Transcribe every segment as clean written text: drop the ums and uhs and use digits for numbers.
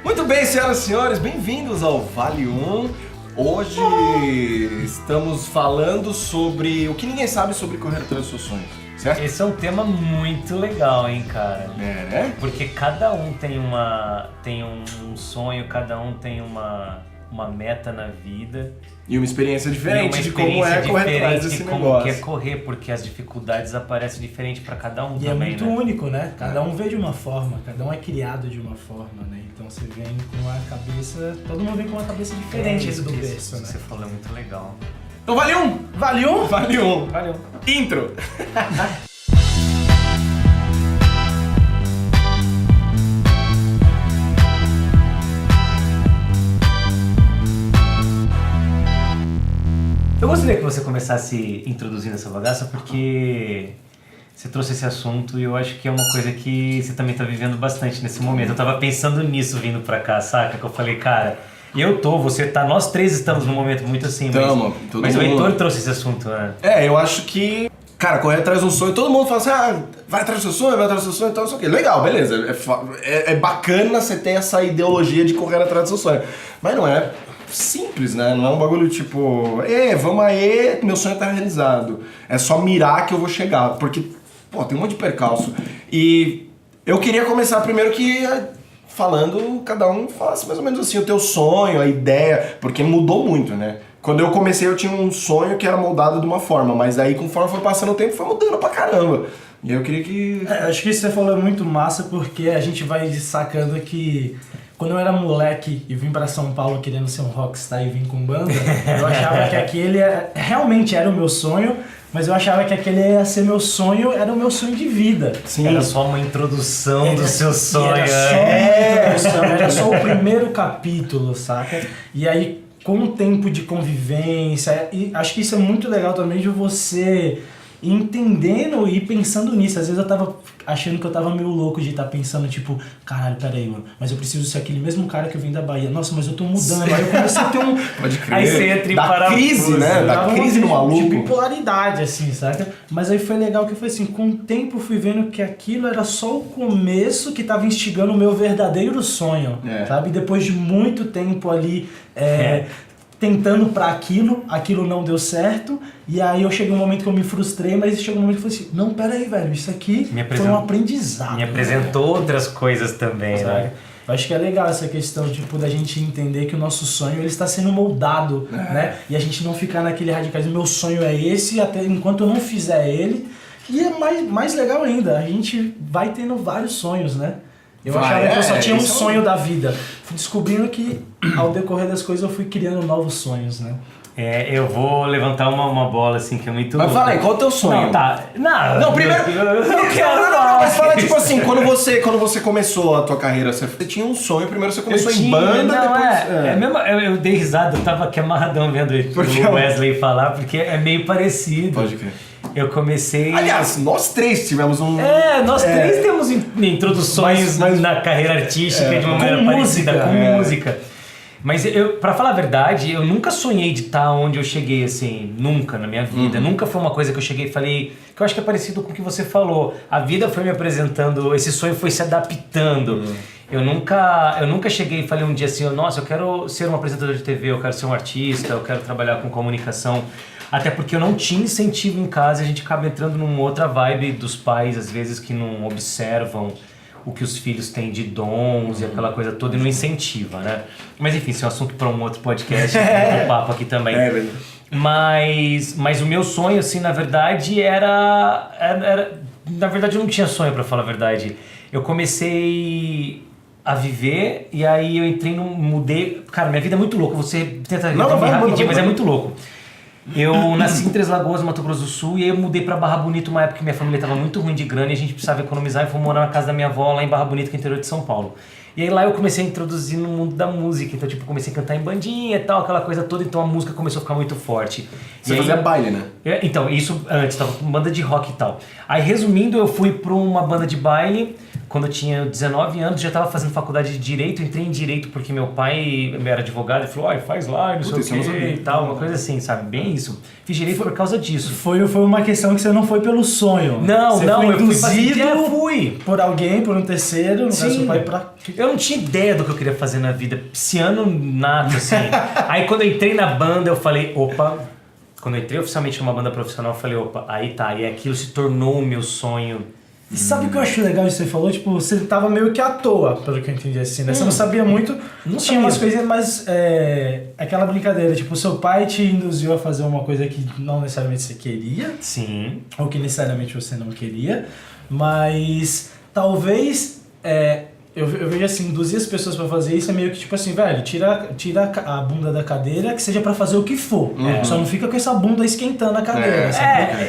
Muito bem, senhoras e senhores, bem-vindos ao Vale 1. Hoje estamos falando sobre o que ninguém sabe sobre correr atrás dos seus sonhos, certo? Esse é um tema muito legal, hein, cara? É, né? Porque cada um tem um sonho, cada um tem uma meta na vida. E uma experiência diferente de como é correr atrás desse negócio. Como que é correr, porque as dificuldades aparecem diferente para cada um e também, é muito né? único, né? Cada um vê de uma forma, cada um é criado de uma forma, né? Então você vem com a cabeça... Todo mundo vem com uma cabeça diferente do berço, né? Você falou é muito legal. Então Vale 1! Vale um? Vale 1! Valeu. Intro! Eu gostaria que você começasse introduzindo essa bagaça porque você trouxe esse assunto e eu acho que é uma coisa que você também tá vivendo bastante nesse momento. Eu tava pensando nisso vindo pra cá, saca? Que eu falei, cara, você tá, nós três estamos num momento muito assim, mas o Heitor trouxe esse assunto, né? É, eu acho que, cara, correr atrás de um sonho, todo mundo fala assim, vai atrás do seu sonho, vai atrás do seu sonho, então isso aqui. Legal, beleza, é bacana você ter essa ideologia de correr atrás do seu sonho, mas não é simples, né? Não é um bagulho tipo, vamos aí, meu sonho tá realizado. É só mirar que eu vou chegar, porque, pô, tem um monte de percalço. E eu queria começar primeiro que falando, cada um falasse mais ou menos assim, o teu sonho, a ideia, porque mudou muito, né? Quando eu comecei eu tinha um sonho que era moldado de uma forma, mas aí conforme foi passando o tempo foi mudando pra caramba. E eu queria que... acho que isso que você falou é muito massa, porque a gente vai sacando que... Quando eu era moleque e vim pra São Paulo querendo ser um rockstar e vim com banda, eu achava que aquele realmente era o meu sonho, mas eu achava que aquele ia ser meu sonho, era o meu sonho de vida. Sim. Era só uma introdução do seu sonho. Era só o primeiro capítulo, saca? E aí, com o tempo de convivência, e acho que isso é muito legal também de você entendendo e pensando nisso. Às vezes eu tava achando que eu tava meio louco de estar pensando, tipo, caralho, peraí, mano, mas eu preciso ser aquele mesmo cara que eu vim da Bahia. Nossa, mas eu tô mudando. Aí eu comecei a ter um... Pode crer. Aí você entra em crise, né? Da crise no maluco. De bipolaridade, assim, saca? Mas aí foi legal que foi assim, com o tempo eu fui vendo que aquilo era só o começo que tava instigando o meu verdadeiro sonho, sabe? Depois de muito tempo ali... tentando pra aquilo não deu certo, e aí eu cheguei um momento que eu me frustrei, mas chegou um momento que eu falei assim, não, pera aí, velho, isso aqui foi um aprendizado. Me apresentou outras coisas também, né? Eu acho que é legal essa questão, tipo, da gente entender que o nosso sonho, ele está sendo moldado, né? E a gente não ficar naquele radicalismo, meu sonho é esse, até enquanto eu não fizer ele. E é mais legal ainda, a gente vai tendo vários sonhos, né? Eu achava que eu só tinha um sonho da vida. Fui descobrindo que, ao decorrer das coisas, eu fui criando novos sonhos, né? Eu vou levantar uma bola, assim, que é muito... Mas fala aí, qual é o teu sonho? Não, tá... Não, primeiro... Não, mas fala, tipo assim, quando você começou a tua carreira, você tinha um sonho, primeiro você começou em banda, depois... Eu dei risada, eu tava aqui amarradão vendo o Wesley falar, porque é meio parecido. Pode crer. Eu comecei... Aliás, nós três tivemos um... nós três temos introduções na carreira artística de uma maneira parecida, com música. Mas pra falar a verdade, eu nunca sonhei de estar onde eu cheguei, assim, nunca na minha vida. Nunca foi uma coisa que eu cheguei e falei, que eu acho que é parecido com o que você falou. A vida foi me apresentando, esse sonho foi se adaptando. Eu nunca cheguei e falei um dia assim, nossa, eu quero ser um apresentador de TV, eu quero ser um artista, eu quero trabalhar com comunicação. Até porque eu não tinha incentivo em casa, a gente acaba entrando numa outra vibe dos pais, às vezes, que não observam o que os filhos têm de dons e aquela coisa toda e não incentiva, né? Mas enfim, isso é um assunto para um outro podcast, um papo aqui também. Mas o meu sonho, assim, na verdade, era... Na verdade, eu não tinha sonho, para falar a verdade. Eu comecei a viver e aí eu entrei mudei... Cara, minha vida é muito louca, você tenta resumir rapidinho, mas é muito louco. Eu nasci em Três Lagoas, Mato Grosso do Sul, e aí eu mudei pra Barra Bonita uma época que minha família estava muito ruim de grana e a gente precisava economizar e fomos morar na casa da minha avó lá em Barra Bonita, que é interior de São Paulo. E aí lá eu comecei a introduzir no mundo da música, então tipo, comecei a cantar em bandinha e tal, aquela coisa toda, então a música começou a ficar muito forte. Você fazia baile, né? Então, isso antes, tava com banda de rock e tal. Aí resumindo, eu fui pra uma banda de baile, quando eu tinha 19 anos, já estava fazendo faculdade de Direito, entrei em Direito porque meu pai era advogado e falou, faz lá, não sei o quê e tal, uma coisa assim, sabe? Bem isso. Fiz Direito por causa disso. Foi uma questão que você não foi pelo sonho. Não, você não, foi eu fui por alguém, por um terceiro, no caso seu pai, Eu não tinha ideia do que eu queria fazer na vida, esse ano nada, assim. Aí quando eu entrei na banda, eu falei, opa... Quando eu entrei oficialmente numa banda profissional, eu falei, opa, aí tá, e aquilo se tornou o meu sonho. E sabe o que eu acho legal de você falou? Tipo, você tava meio que à toa, pelo que eu entendi assim, né? Você não sabia muito, não tinha umas coisinhas, mas aquela brincadeira, tipo, seu pai te induziu a fazer uma coisa que não necessariamente você queria. Sim. Ou que necessariamente você não queria, mas talvez... Eu vejo assim, induzir as pessoas pra fazer isso é meio que tipo assim, velho, tira a bunda da cadeira que seja pra fazer o que for. Só não fica com essa bunda esquentando a cadeira.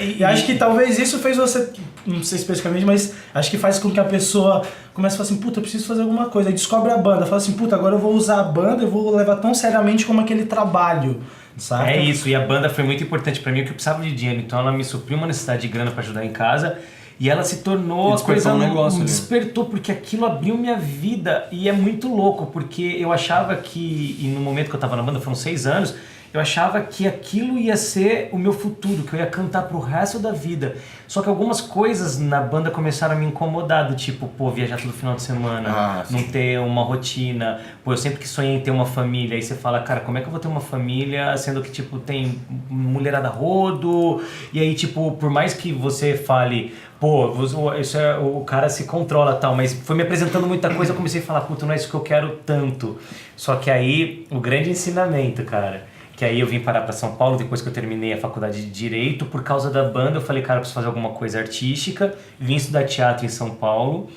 E acho que talvez isso fez você, não sei especificamente, mas acho que faz com que a pessoa comece a falar assim, puta, eu preciso fazer alguma coisa. Aí descobre a banda, fala assim, puta, agora eu vou usar a banda, eu vou levar tão seriamente como aquele trabalho. Saca? É isso, e a banda foi muito importante pra mim, porque eu precisava de dinheiro, então ela me supriu uma necessidade de grana pra ajudar em casa. E ela se tornou a coisa, me despertou, porque aquilo abriu minha vida. E é muito louco, porque eu achava que, e no momento que eu tava na banda, foram 6 anos, eu achava que aquilo ia ser o meu futuro, que eu ia cantar pro resto da vida. Só que algumas coisas na banda começaram a me incomodar, do tipo, viajar todo final de semana, não ter uma rotina. Eu sempre que sonhei em ter uma família, aí você fala, cara, como é que eu vou ter uma família, sendo que, tipo, tem mulherada rodo, e aí, tipo, por mais que você fale, isso o cara se controla e tal, mas foi me apresentando muita coisa, eu comecei a falar, puta, não é isso que eu quero tanto. Só que aí, o grande ensinamento, cara, que aí eu vim parar pra São Paulo depois que eu terminei a faculdade de Direito, por causa da banda, eu falei, cara, eu preciso fazer alguma coisa artística, vim estudar teatro em São Paulo,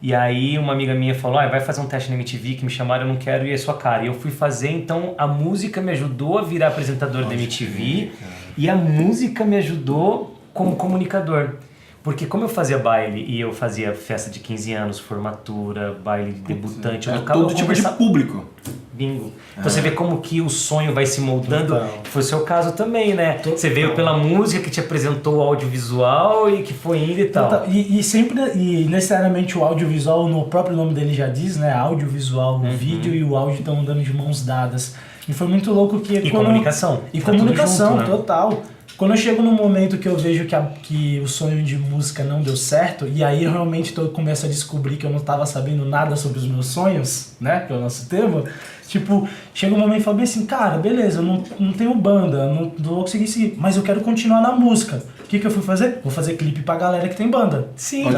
e aí uma amiga minha falou, vai fazer um teste na MTV, que me chamaram, eu não quero, e é sua cara. E eu fui fazer, então a música me ajudou a virar apresentador da MTV, e a música me ajudou como comunicador. Porque como eu fazia baile e eu fazia festa de 15 anos, formatura, baile de debutante, eu tocava todo tipo de público. Bingo. Então você vê como que o sonho vai se moldando. Foi o seu caso também, né? Você veio pela música que te apresentou o audiovisual e que foi indo e tal. E necessariamente o audiovisual, no próprio nome dele já diz, né? Audiovisual, o vídeo e o áudio estão andando de mãos dadas. E foi muito louco que... E comunicação. E comunicação, junto, né? Total. Quando eu chego num momento que eu vejo que o sonho de música não deu certo, e aí realmente eu começo a descobrir que eu não estava sabendo nada sobre os meus sonhos, né, que é o nosso tema, tipo, chega um momento e falo bem assim, cara, beleza, eu não tenho banda, não vou conseguir seguir, mas eu quero continuar na música. O que eu fui fazer? Vou fazer clipe pra galera que tem banda. Sim,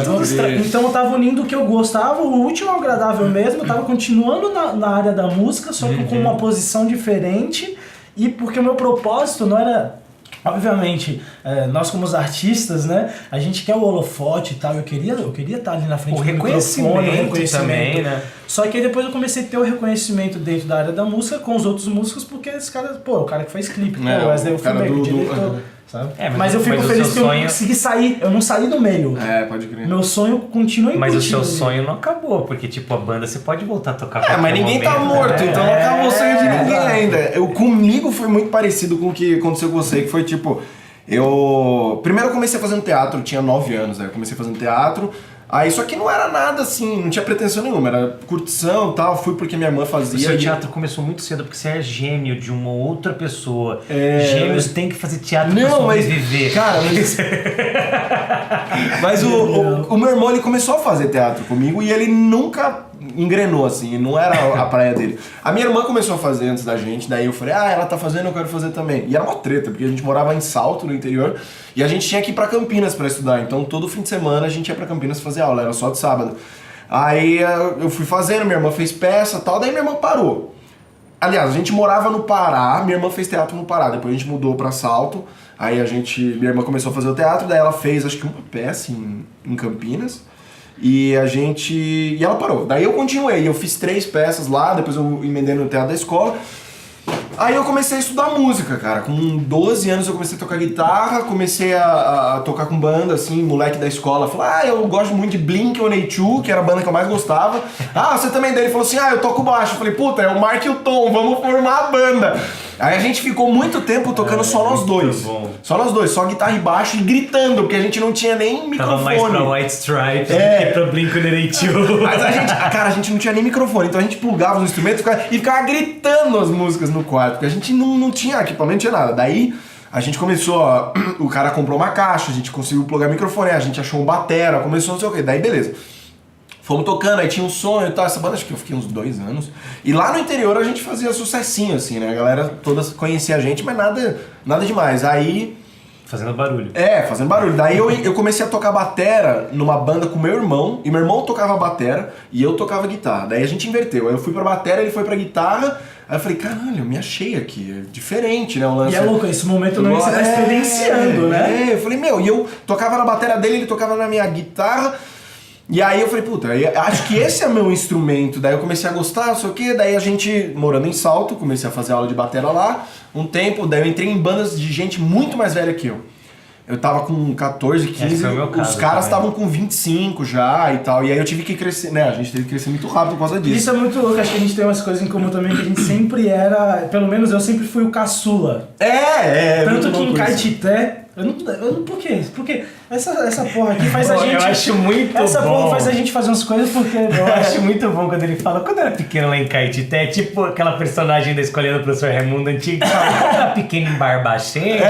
então eu tava unindo o que eu gostava, o último ao agradável mesmo, eu tava continuando na área da música, só que com uma posição diferente, e porque o meu propósito não era... Obviamente, nós como os artistas, né, a gente quer o holofote e tal, eu queria estar ali na frente do microfone, o reconhecimento também, né? Só que aí depois eu comecei a ter o reconhecimento dentro da área da música com os outros músicos, porque esse cara, o cara que faz clipe, o Wesley, o filme, o diretor, sabe? Mas eu fico feliz que eu consegui sair, eu não saí do meio. Pode crer. Meu sonho continua em Mas o seu sonho não acabou, porque tipo, a banda você pode voltar a tocar. Mas ninguém tá morto, então não acabou o sonho de ninguém ainda. Comigo foi muito parecido com o que aconteceu com você, que foi tipo, primeiro eu comecei fazendo teatro, eu tinha 9 anos, eu comecei fazendo teatro. Aí só que não era nada assim, não tinha pretensão nenhuma, era curtição e tal, fui porque minha irmã fazia. O seu teatro começou muito cedo, porque você é gêmeo de uma outra pessoa. Gêmeos têm que fazer teatro pra sobreviver. Cara, mas o meu irmão, ele começou a fazer teatro comigo e ele nunca engrenou assim, não era a praia dele. A minha irmã começou a fazer antes da gente, daí eu falei, ela tá fazendo, eu quero fazer também. E era uma treta, porque a gente morava em Salto, no interior, e a gente tinha que ir pra Campinas pra estudar, então todo fim de semana a gente ia pra Campinas fazer aula, era só de sábado. Aí eu fui fazendo, minha irmã fez peça e tal, daí minha irmã parou. Aliás, a gente morava no Pará, minha irmã fez teatro no Pará, depois a gente mudou pra Salto, aí minha irmã começou a fazer o teatro, daí ela fez acho que uma peça em Campinas. E ela parou. Daí eu continuei, eu fiz 3 peças lá, depois eu emendei no teatro da escola. Aí eu comecei a estudar música, cara. Com 12 anos eu comecei a tocar guitarra, comecei a tocar com banda, assim, moleque da escola. Falei, eu gosto muito de Blink-182, que era a banda que eu mais gostava. Você também? Daí ele falou assim, eu toco baixo. Eu falei, puta, é o Mark e o Tom, vamos formar a banda. Aí a gente ficou muito tempo tocando só nós dois. Bom. Só nós dois, só guitarra e baixo e gritando, porque a gente não tinha nem microfone. Tava mais pra White Stripes do que pra Blink-182. Mas a gente não tinha nem microfone, então a gente plugava os instrumentos e ficava gritando as músicas no quarto, porque a gente não tinha equipamento, não tinha nada. Daí a gente começou, o cara comprou uma caixa, a gente conseguiu plugar microfone, a gente achou um batera, começou não sei o que, daí beleza. Fomos tocando, aí tinha um sonho e tal, essa banda acho que eu fiquei uns 2 anos. E lá no interior a gente fazia sucessinho, assim, né? A galera toda conhecia a gente, mas nada demais. Aí... Fazendo barulho. Fazendo barulho. Daí eu comecei a tocar batera numa banda com meu irmão, e meu irmão tocava batera e eu tocava guitarra. Daí a gente inverteu. Aí eu fui pra batera, ele foi pra guitarra. Aí eu falei, caralho, eu me achei aqui. É diferente, né? O lance. E é louco, esse momento não você tá experienciando, né? Eu falei, meu, e eu tocava na batera dele, ele tocava na minha guitarra. E aí eu falei, puta, acho que esse é meu instrumento. Daí eu comecei a gostar, não sei o quê. Daí a gente, morando em Salto, comecei a fazer aula de batera lá um tempo. Daí eu entrei em bandas de gente muito mais velha que eu. Eu tava com 14, 15, os caras estavam com 25 já e tal. E aí eu tive que crescer, né? A gente teve que crescer muito rápido por causa disso. Isso é muito louco, acho que a gente tem umas coisas em comum também, que a gente sempre era, pelo menos eu sempre fui o caçula. Tanto que em Caetité, por quê? Porque essa porra aqui faz a gente... Eu acho muito bom. Essa porra faz a gente fazer umas coisas porque... Eu acho muito bom quando ele fala, quando eu era pequeno lá em Caetité, tipo aquela personagem da Escolinha do Professor Raimundo antigo, quando eu era pequeno em Barbacena.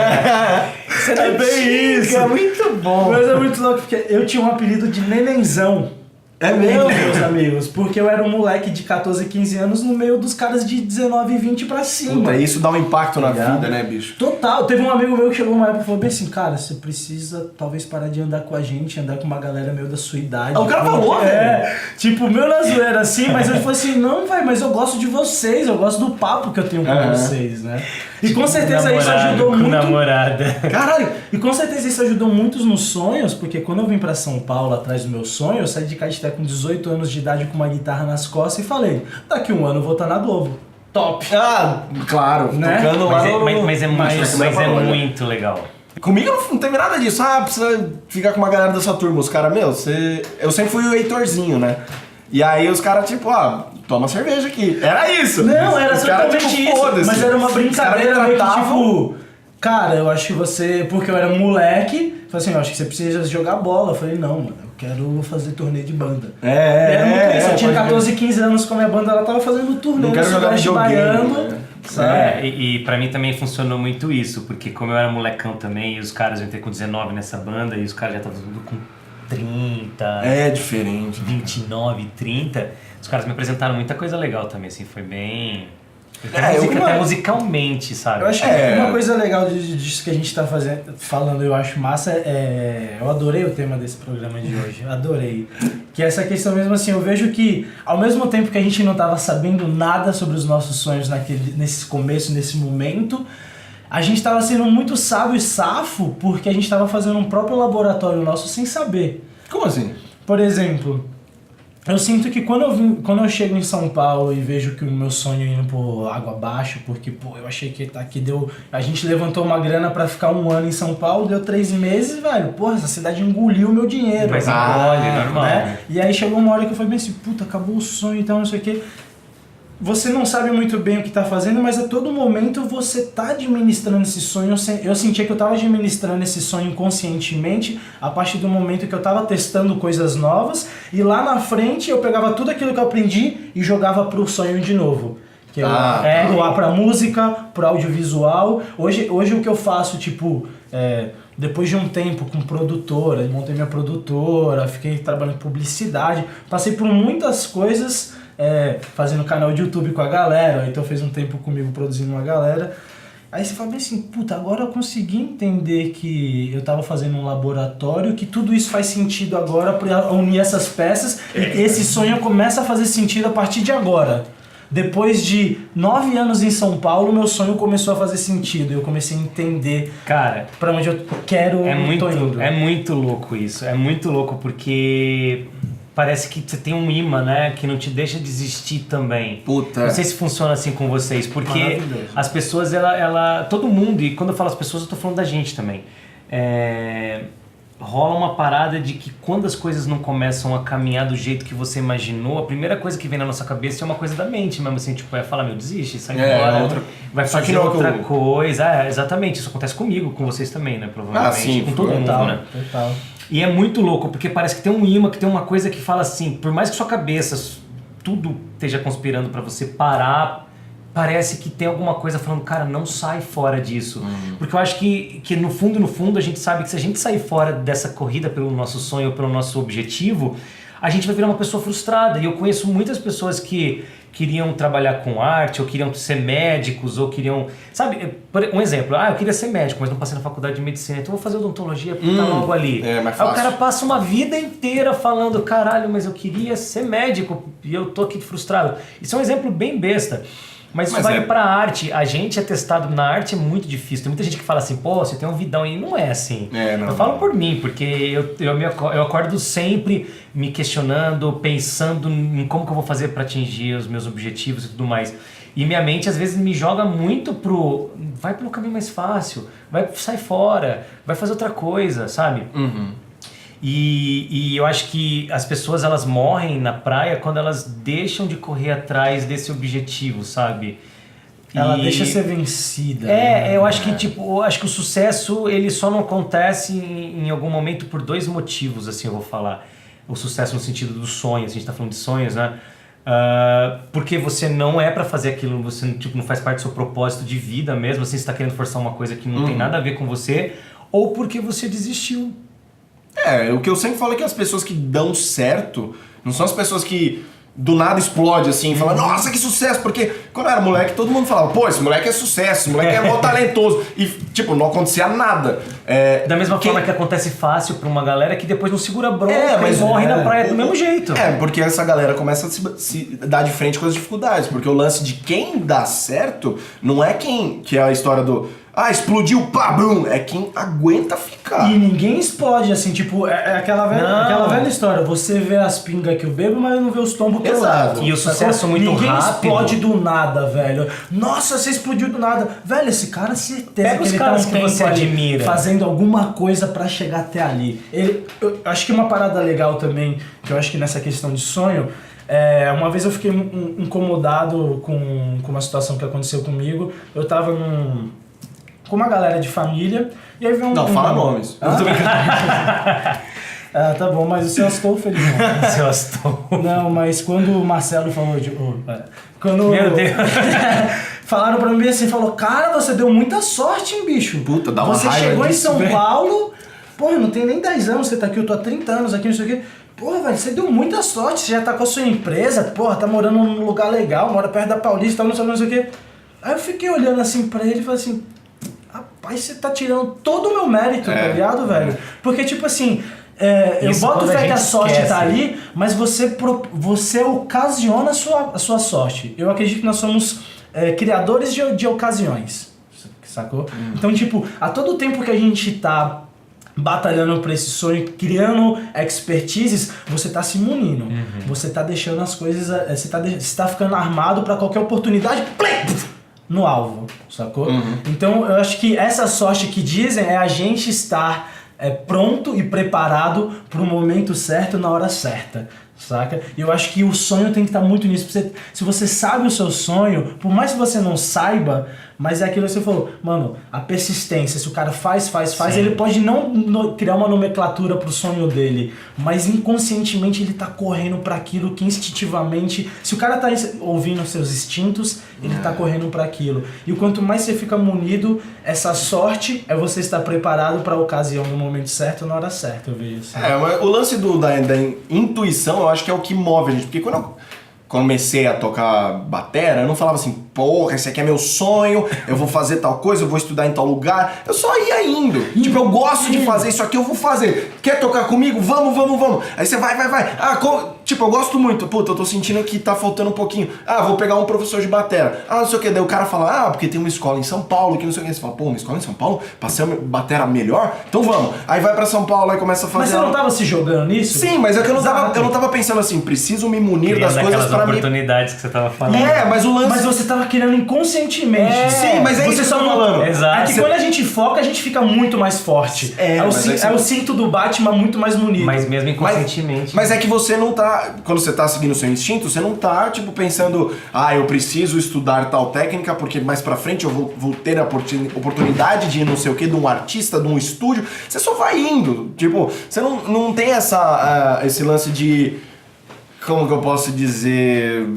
É bem isso. É muito bom. Mas é muito louco, porque eu tinha um apelido de Nenenzão. É mesmo? Entre meus amigos, porque eu era um moleque de 14, 15 anos no meio dos caras de 19 e 20 pra cima. Puta, isso dá um impacto na vida, né, bicho? Total. Teve um amigo meu que chegou uma época e falou bem assim, cara, você precisa talvez parar de andar com a gente, andar com uma galera meio da sua idade. O cara falou, velho? Tipo, meu na zoeira assim, mas ele falou assim, não, vai, mas eu gosto de vocês, eu gosto do papo que eu tenho com vocês, né? E com certeza isso ajudou muito. Namorada. Caralho! E com certeza isso ajudou muitos nos sonhos, porque quando eu vim pra São Paulo atrás do meu sonho, eu saí de Caetité com 18 anos de idade com uma guitarra nas costas e falei, daqui 1 ano eu vou estar na Globo. Top! Claro, né? Tocando lá Mas é muito legal. Comigo não teve nada disso, precisa ficar com uma galera da sua turma. Os caras, eu sempre fui o Heitorzinho, né? E aí os caras, tipo, toma cerveja aqui. Era isso. Não, era os cara, totalmente tipo, isso. foda-se. Mas era uma brincadeira meio que, tratavam... tipo... Cara, eu acho que você... Porque eu era moleque, falei assim, eu acho que você precisa jogar bola. Eu falei, não, mano, eu quero fazer turnê de banda. Era muito isso. Eu tinha 14, 15 anos com a minha banda, ela tava fazendo turnê. Não quero jogar videogame. E pra mim também funcionou muito isso, porque como eu era molecão também, e os caras, eu entrei com 19 nessa banda, e os caras já estavam tudo com 30... É diferente. 29, 30. Os caras me apresentaram muita coisa legal também, assim, foi bem... Até musicalmente, sabe? Eu acho que uma coisa legal disso que a gente tá falando, eu acho massa, eu adorei o tema desse programa de hoje, adorei. Que é essa questão mesmo assim, eu vejo que ao mesmo tempo que a gente não tava sabendo nada sobre os nossos sonhos nesse começo, nesse momento, a gente tava sendo muito sábio e safo porque a gente tava fazendo um próprio laboratório nosso sem saber. Como assim? Por exemplo... Eu sinto que quando eu chego em São Paulo e vejo que o meu sonho indo por água abaixo, porque, eu achei que a gente levantou uma grana pra ficar 1 ano em São Paulo, deu 3 meses, velho, essa cidade engoliu o meu dinheiro. Mas engole, normal. Né? E aí chegou uma hora que eu falei bem assim, acabou o sonho e tal, não sei o quê. Você não sabe muito bem o que tá fazendo, mas a todo momento você tá administrando esse sonho. Eu sentia que eu tava administrando esse sonho conscientemente a partir do momento que eu tava testando coisas novas e lá na frente eu pegava tudo aquilo que eu aprendi e jogava pro sonho de novo. Que lá pra música, pro audiovisual. Hoje o que eu faço, depois de um tempo com produtora, montei minha produtora, fiquei trabalhando em publicidade, passei por muitas coisas... fazendo canal de YouTube com a galera, então fez um tempo comigo produzindo uma galera. Aí você fala bem assim, agora eu consegui entender que eu tava fazendo um laboratório, que tudo isso faz sentido agora pra unir essas peças, e esse sonho começa a fazer sentido a partir de agora. Depois de 9 anos em São Paulo, meu sonho começou a fazer sentido. Eu comecei a entender, cara, pra onde eu quero indo. É muito louco isso, é muito louco porque... Parece que você tem um imã, né? Que não te deixa desistir também. Puta. Não sei se funciona assim com vocês, porque as pessoas, todo mundo, e quando eu falo as pessoas, eu tô falando da gente também. rola uma parada de que quando as coisas não começam a caminhar do jeito que você imaginou, a primeira coisa que vem na nossa cabeça é uma coisa da mente mesmo, assim, tipo, é falar, meu, desiste, sai fora, vai fazer outra coisa. Exatamente, isso acontece comigo, com vocês também, né, provavelmente. Sim, com todo mundo, né? Total. E é muito louco, porque parece que tem um imã, que tem uma coisa que fala assim, por mais que sua cabeça, tudo esteja conspirando pra você parar, parece que tem alguma coisa falando, cara, não sai fora disso. Porque eu acho que no fundo, a gente sabe que se a gente sair fora dessa corrida pelo nosso sonho, pelo nosso objetivo, a gente vai virar uma pessoa frustrada. E eu conheço muitas pessoas que queriam trabalhar com arte, ou queriam ser médicos, ou queriam... Sabe, um exemplo, eu queria ser médico, mas não passei na faculdade de medicina, então vou fazer odontologia porque tá logo ali. Mais fácil. Aí o cara passa uma vida inteira falando, caralho, mas eu queria ser médico, e eu tô aqui frustrado. Isso é um exemplo bem besta. Mas isso vale pra arte. A gente é testado na arte, é muito difícil. Tem muita gente que fala assim, pô, você tem um vidão aí. Não é assim. Eu falo por mim, porque eu acordo sempre me questionando, pensando em como que eu vou fazer pra atingir os meus objetivos e tudo mais. E minha mente às vezes me joga muito vai pelo caminho mais fácil, sai fora, vai fazer outra coisa, sabe? E eu acho que as pessoas, elas morrem na praia quando elas deixam de correr atrás desse objetivo, sabe? Ela deixa ser vencida. Eu acho que acho que o sucesso, ele só não acontece em algum momento por dois motivos, assim, eu vou falar. O sucesso no sentido do sonho, a gente tá falando de sonhos, né? Porque você não é pra fazer aquilo, você não faz parte do seu propósito de vida mesmo, assim, você tá querendo forçar uma coisa que não tem nada a ver com você, ou porque você desistiu. O que eu sempre falo é que as pessoas que dão certo não são as pessoas que do nada explode assim e falam, nossa, que sucesso, porque quando eu era moleque todo mundo falava, pô, esse moleque é sucesso, esse moleque é mó talentoso, e tipo, não acontecia nada. Da mesma forma que acontece fácil pra uma galera que depois não segura bronca mas morre na praia do mesmo jeito. Porque essa galera começa a se dar de frente com as dificuldades, porque o lance de quem dá certo não é quem, que é a história do explodiu, pá, brum, é quem aguenta ficar. E ninguém explode, assim, tipo, é aquela velha história, você vê as pingas que eu bebo, mas não vê os tombos que eu levo. E o sucesso muito ninguém rápido. Explode do nada, velho. Nossa, você explodiu do nada. Velho, esse cara, certeza Pega que os ele caras tá um que você tempo ali admira, fazendo alguma coisa pra chegar até ali. Eu acho que uma parada legal também, que eu acho que nessa questão de sonho, uma vez eu fiquei incomodado com uma situação que aconteceu comigo. Eu tava com uma galera de família, e aí veio fala nomes. Não tô brincando. Tá bom, mas o seu Astor, felizmente. O seu Astor. Não, mas quando o Marcelo falou Meu Deus. falaram pra mim assim, falou, cara, você deu muita sorte, hein, bicho. Puta, dá uma Você raiva chegou disso, em São velho. Paulo, porra, não tem nem 10 anos, você tá aqui, eu tô há 30 anos aqui, não sei o quê. Porra, velho, você deu muita sorte, você já tá com a sua empresa, porra, tá morando num lugar legal, mora perto da Paulista, não sei o quê. Aí eu fiquei olhando assim pra ele e falei assim, rapaz, você tá tirando todo o meu mérito, tá ligado, velho? Porque, tipo assim, eu boto fé que a sorte tá ali, mas você ocasiona a sua sorte. Eu acredito que nós somos criadores de ocasiões, sacou? Então, tipo, a todo tempo que a gente tá batalhando por esse sonho, criando expertises, você tá se munindo. Você tá deixando as coisas, você tá ficando armado pra qualquer oportunidade, no alvo, sacou? Então eu acho que essa sorte que dizem é a gente estar pronto e preparado pro momento certo na hora certa, saca? E eu acho que o sonho tem que estar muito nisso. Se você sabe o seu sonho, por mais que você não saiba, mas é aquilo que você falou, mano, a persistência, se o cara faz, ele pode não criar uma nomenclatura pro sonho dele, mas inconscientemente ele tá correndo para aquilo que instintivamente, se o cara tá ouvindo seus instintos, ele tá correndo para aquilo. E o quanto mais você fica munido, essa sorte é você estar preparado para a ocasião, no momento certo, na hora certa, eu vejo assim. O lance da intuição, eu acho que é o que move a gente, porque quando eu comecei a tocar batera, eu não falava assim, porra, esse aqui é meu sonho, eu vou fazer tal coisa, eu vou estudar em tal lugar. Eu só ia indo. Tipo, eu gosto de fazer isso aqui, eu vou fazer. Quer tocar comigo? Vamos. Aí você vai. Tipo, eu gosto muito, puta, eu tô sentindo que tá faltando um pouquinho. Ah, vou pegar um professor de batera. Ah, não sei o que. Daí o cara fala, porque tem uma escola em São Paulo, que não sei o que. Você fala, pô, uma escola em São Paulo? Pra ser uma batera melhor? Então vamos. Aí vai pra São Paulo, aí começa a fazer... Mas você não tava se jogando nisso? Sim, mas é que eu não tava pensando assim, preciso me munir das coisas pra mim. Oportunidades que você tava falando. Mas o lance... Mas você tava querendo inconscientemente. Sim, mas é você isso que só eu tô falando. Exato. É que quando a gente foca, a gente fica muito mais forte. O cinto do Batman muito mais munido. Mas mesmo inconscientemente. Mas é que você não tá... Quando você tá seguindo o seu instinto, você não tá, tipo, pensando, eu preciso estudar tal técnica porque mais pra frente eu vou ter a oportunidade de ir não sei o que, de um artista, de um estúdio. Você só vai indo. Tipo, você não tem esse lance de... Como que eu posso dizer...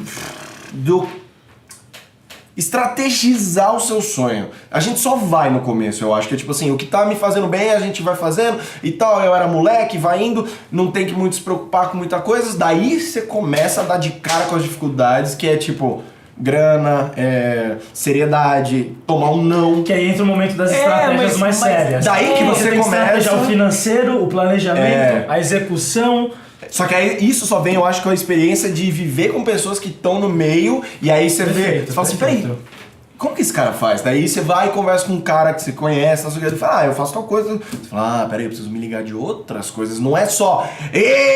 estrategizar o seu sonho. A gente só vai no começo, eu acho que é tipo assim, o que tá me fazendo bem a gente vai fazendo e tal, eu era moleque, vai indo, não tem que muito se preocupar com muita coisa, daí você começa a dar de cara com as dificuldades, que é tipo... grana, seriedade, tomar um não. Que aí entra o momento das estratégias mais sérias. Daí que você começa... o financeiro, o planejamento, a execução... Só que aí isso só vem, eu acho, com a experiência de viver com pessoas que estão no meio, e aí você vê, você fala assim, peraí, como que esse cara faz? Daí você vai e conversa com um cara que você conhece, ele fala, eu faço tal coisa. Você fala, peraí, eu preciso me ligar de outras coisas. Não é só,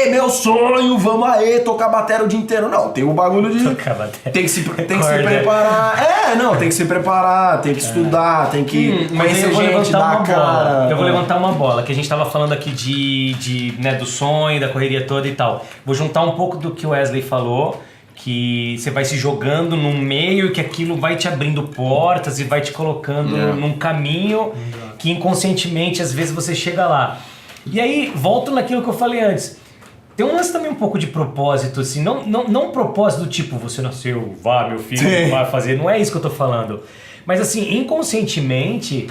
meu sonho, vamos tocar bateria o dia inteiro. Não, tem o bagulho de... Tem que se preparar. Tem que se preparar, tem que estudar, tem que conhecer gente, dar a cara. Eu vou levantar uma bola, que a gente tava falando aqui do sonho, da correria toda e tal. Vou juntar um pouco do que o Wesley falou, que você vai se jogando num meio que aquilo vai te abrindo portas e vai te colocando num caminho que inconscientemente às vezes você chega lá. E aí, volto naquilo que eu falei antes. Tem um lance também um pouco de propósito, assim, não um propósito do tipo, você nasceu, vá meu filho, vai fazer, não é isso que eu tô falando. Mas assim, inconscientemente...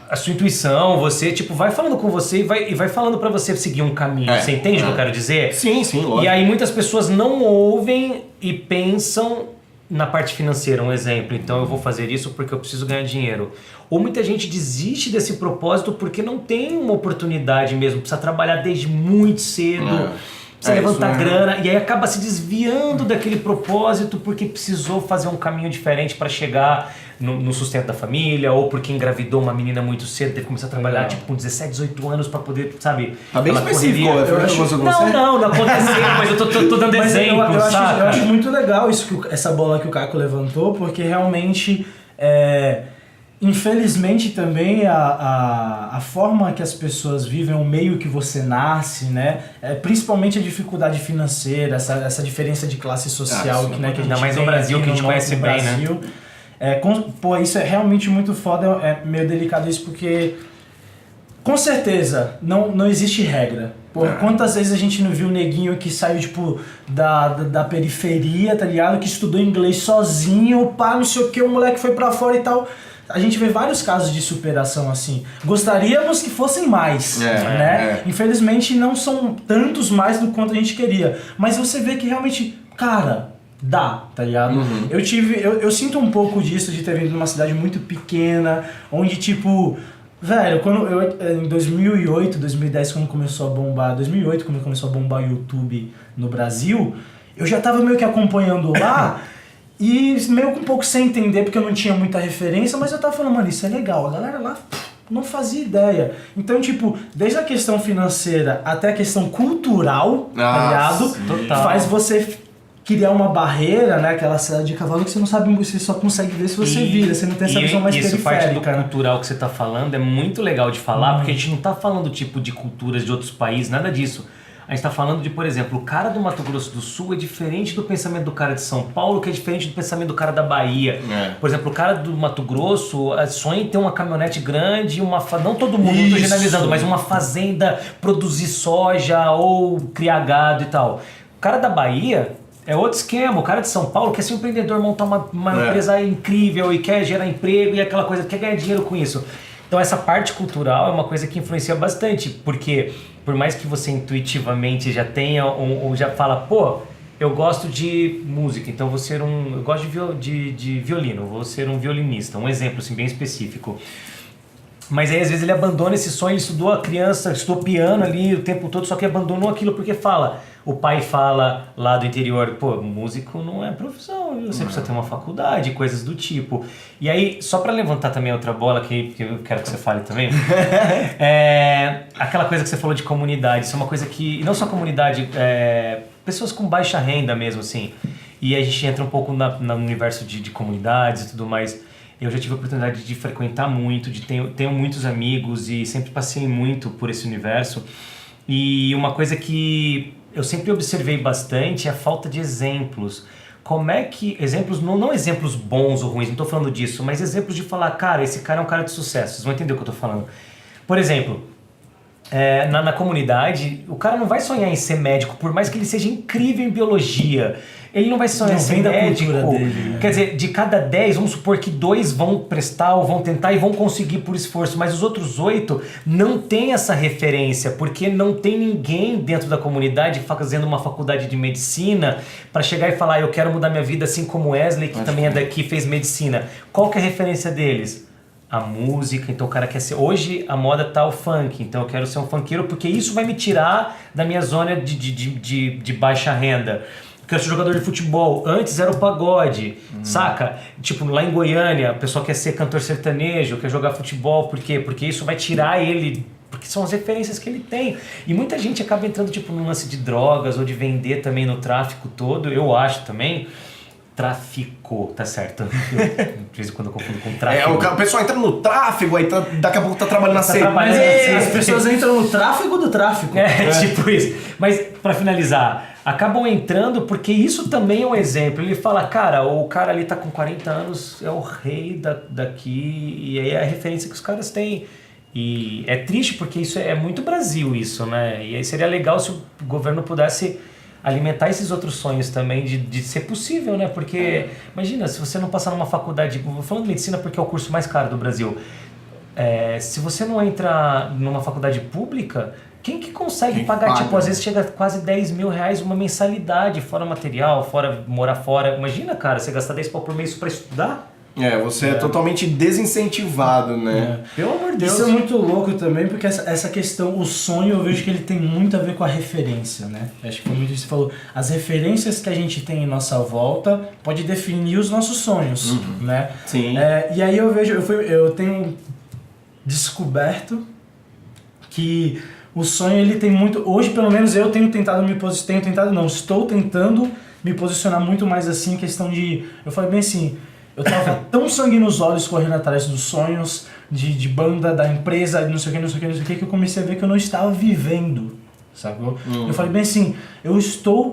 a sua intuição, você, tipo, vai falando com você e vai falando pra você seguir um caminho. Você entende o que eu quero dizer? Sim, lógico. E aí muitas pessoas não ouvem e pensam na parte financeira, um exemplo. Então eu vou fazer isso porque eu preciso ganhar dinheiro. Ou muita gente desiste desse propósito porque não tem uma oportunidade mesmo. Precisa trabalhar desde muito cedo. Precisa levantar grana e aí acaba se desviando daquele propósito porque precisou fazer um caminho diferente para chegar no sustento da família, ou porque engravidou uma menina muito cedo, teve que começar a trabalhar tipo com 17, 18 anos para poder, sabe? Tá bem específico. Não aconteceu, mas eu tô dando exemplo, eu acho muito legal essa bola que o Caco levantou, porque realmente infelizmente também a forma que as pessoas vivem, o meio que você nasce, né? Principalmente a dificuldade financeira, essa diferença de classe social que a gente ainda mais no Brasil, que a gente conhece bem, né? Isso é realmente muito foda, é meio delicado isso, porque com certeza não existe regra. Quantas vezes a gente não viu um neguinho que saiu tipo da periferia, tá ligado? Que estudou inglês sozinho, não sei o que, o moleque foi pra fora e tal. A gente vê vários casos de superação assim. Gostaríamos que fossem mais, né? Infelizmente não são tantos mais do quanto a gente queria. Mas você vê que realmente, cara, dá, tá ligado? Eu sinto um pouco disso de ter vindo numa cidade muito pequena, onde tipo... Velho, em 2008, 2010, quando começou a bombar... 2008, quando começou a bombar o YouTube no Brasil, eu já tava meio que acompanhando lá... E meio que um pouco sem entender, porque eu não tinha muita referência, mas eu tava falando, mano, isso é legal. A galera lá não fazia ideia. Então, tipo, desde a questão financeira até a questão cultural, tá ligado? Total. Faz você criar uma barreira, né? Aquela cidade de cavalo que você não sabe, você só consegue ver se você vira, você não tem essa visão mais periférica. Isso, parte do cultural que você tá falando é muito legal de falar, porque a gente não tá falando tipo de culturas de outros países, nada disso. A gente está falando de, por exemplo, o cara do Mato Grosso do Sul é diferente do pensamento do cara de São Paulo, que é diferente do pensamento do cara da Bahia. Por exemplo, o cara do Mato Grosso sonha em ter uma caminhonete grande, não todo mundo, não estou generalizando, mas uma fazenda, produzir soja ou criar gado e tal. O cara da Bahia é outro esquema. O cara de São Paulo quer ser um empreendedor, montar uma empresa incrível e quer gerar emprego e aquela coisa, quer ganhar dinheiro com isso. Então essa parte cultural é uma coisa que influencia bastante, porque por mais que você intuitivamente já tenha ou já fala, pô, eu gosto de música, então eu gosto de violino, vou ser um violinista, um exemplo assim bem específico. Mas aí às vezes ele abandona esse sonho, ele estudou a criança, estudou piano ali o tempo todo, só que abandonou aquilo porque fala, O pai fala lá do interior, pô, músico não é profissão, você precisa ter uma faculdade, coisas do tipo. E aí, só pra levantar também outra bola, que eu quero que você fale também, aquela coisa que você falou de comunidade, isso é uma coisa que, não só comunidade, pessoas com baixa renda mesmo, assim, e a gente entra um pouco no universo de comunidades e tudo mais. Eu já tive a oportunidade de frequentar muito, tenho muitos amigos e sempre passei muito por esse universo. E uma coisa que eu sempre observei bastante é a falta de exemplos. Como é que... Exemplos, não exemplos bons ou ruins, não estou falando disso, mas exemplos de falar, cara, esse cara é um cara de sucesso. Vocês vão entender o que eu estou falando. Por exemplo, na comunidade, o cara não vai sonhar em ser médico, por mais que ele seja incrível em biologia. Ele não vai sonhar em ser médico. Dele, né? Quer dizer, de cada 10, vamos supor que 2 vão prestar ou vão tentar e vão conseguir por esforço, mas os outros 8 não têm essa referência, porque não tem ninguém dentro da comunidade fazendo uma faculdade de medicina para chegar e falar, eu quero mudar minha vida assim como Wesley, que também é daqui, fez medicina. Qual que é a referência deles? A música, então o cara quer ser... Hoje a moda tá o funk, então eu quero ser um funkeiro porque isso vai me tirar da minha zona de baixa renda. Eu quero ser jogador de futebol, antes era o pagode, saca? Tipo, lá em Goiânia, o pessoal quer ser cantor sertanejo, quer jogar futebol, por quê? Porque isso vai tirar ele... Porque são as referências que ele tem. E muita gente acaba entrando tipo num lance de drogas ou de vender também no tráfico todo, eu acho também... Tráfico, tá certo. De vez em quando eu confundo com tráfico. O pessoal entra no tráfego, aí daqui a pouco tá trabalhando na CEP. As pessoas entram no tráfego do tráfico. Tipo isso. Mas pra finalizar, acabam entrando porque isso também é um exemplo. Ele fala, cara, o cara ali tá com 40 anos, é o rei daqui, e aí é a referência que os caras têm. E é triste porque isso é muito Brasil, isso, né? E aí seria legal se o governo pudesse alimentar esses outros sonhos também de ser possível, né? Porque, imagina, se você não passar numa faculdade... Vou falando de medicina porque é o curso mais caro do Brasil. Se você não entra numa faculdade pública, quem que consegue pagar? Tipo, às vezes chega a quase 10 mil reais uma mensalidade, fora material, fora morar fora. Imagina, cara, você gastar 10 pau por mês pra estudar? Você é totalmente desincentivado, né? Pelo amor de Deus. Isso é muito louco também, porque essa questão, o sonho, eu vejo que ele tem muito a ver com a referência, né? Acho que como você falou, as referências que a gente tem em nossa volta pode definir os nossos sonhos, né? Sim. E aí eu vejo, eu tenho descoberto que o sonho, ele tem muito... Hoje, pelo menos, eu tenho tentado estou tentando me posicionar muito mais assim, questão de... Eu falei bem assim... Eu tava tão sangue nos olhos correndo atrás dos sonhos, de banda, da empresa, não sei o que, que eu comecei a ver que eu não estava vivendo, sacou? Eu falei bem assim, eu estou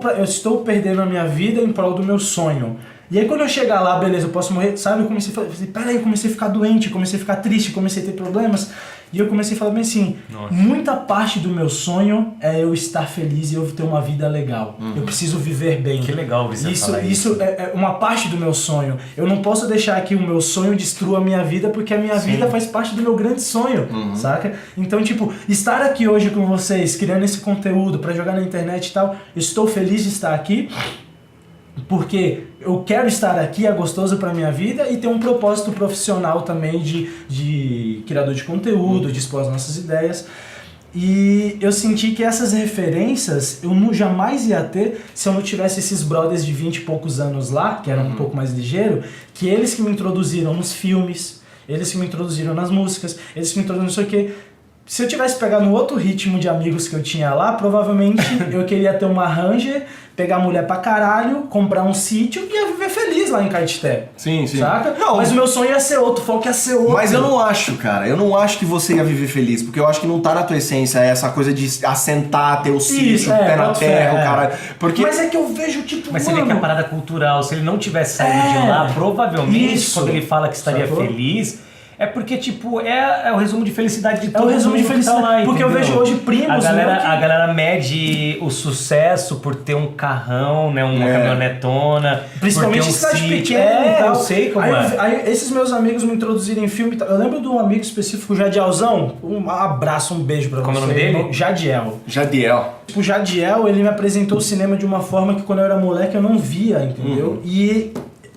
perdendo a minha vida em prol do meu sonho. E aí quando eu chegar lá, beleza, eu posso morrer, sabe? Eu comecei a falar, peraí, comecei a ficar doente, comecei a ficar triste, comecei a ter problemas. E eu comecei a falar bem assim, muita parte do meu sonho é eu estar feliz e eu ter uma vida legal. Eu preciso viver bem. Que legal você falar isso. Isso é uma parte do meu sonho. Eu não posso deixar que o meu sonho destrua a minha vida, porque a minha vida faz parte do meu grande sonho, saca? Então, tipo, estar aqui hoje com vocês, criando esse conteúdo pra jogar na internet e tal, eu estou feliz de estar aqui, porque eu quero estar aqui, é gostoso pra minha vida e ter um propósito profissional também de criador de conteúdo, de expor as nossas ideias. E eu senti que essas referências eu jamais ia ter se eu não tivesse esses brothers de 20 e poucos anos lá, que eram um pouco mais ligeiro, que eles que me introduziram nos filmes, eles que me introduziram nas músicas, eles que me introduziram não sei o quê. Se eu tivesse pegado no outro ritmo de amigos que eu tinha lá, provavelmente eu queria ter uma Ranger, pegar mulher pra caralho, comprar um sítio e ia viver feliz lá em Caetité. Sim, sim. Saca? Não, mas o meu sonho ia ser outro, o foco ia ser outro. Mas eu não acho, cara. Eu não acho que você ia viver feliz, porque eu acho que não tá na tua essência essa coisa de assentar, ter o sítio, pé na terra, o cara. Porque... Mas é que eu vejo, tipo, Mas você vê que a parada cultural, se ele não tivesse saído de lá, provavelmente, quando ele fala que estaria feliz... É porque, tipo, é o resumo de felicidade de todo mundo. É o resumo de felicidade, tá lá, porque entendeu? eu vejo hoje primos... A galera mede o sucesso por ter um carrão, né, uma caminhonetona, principalmente por ter cidade sítio. pequena e tal. Eu sei como aí esses meus amigos me introduzirem em filme... Eu lembro de um amigo específico, Jadielzão. Um abraço, um beijo pra você. Como é o nome dele? Jadiel. Jadiel. O Jadiel, ele me apresentou o cinema de uma forma que quando eu era moleque eu não via, entendeu? E...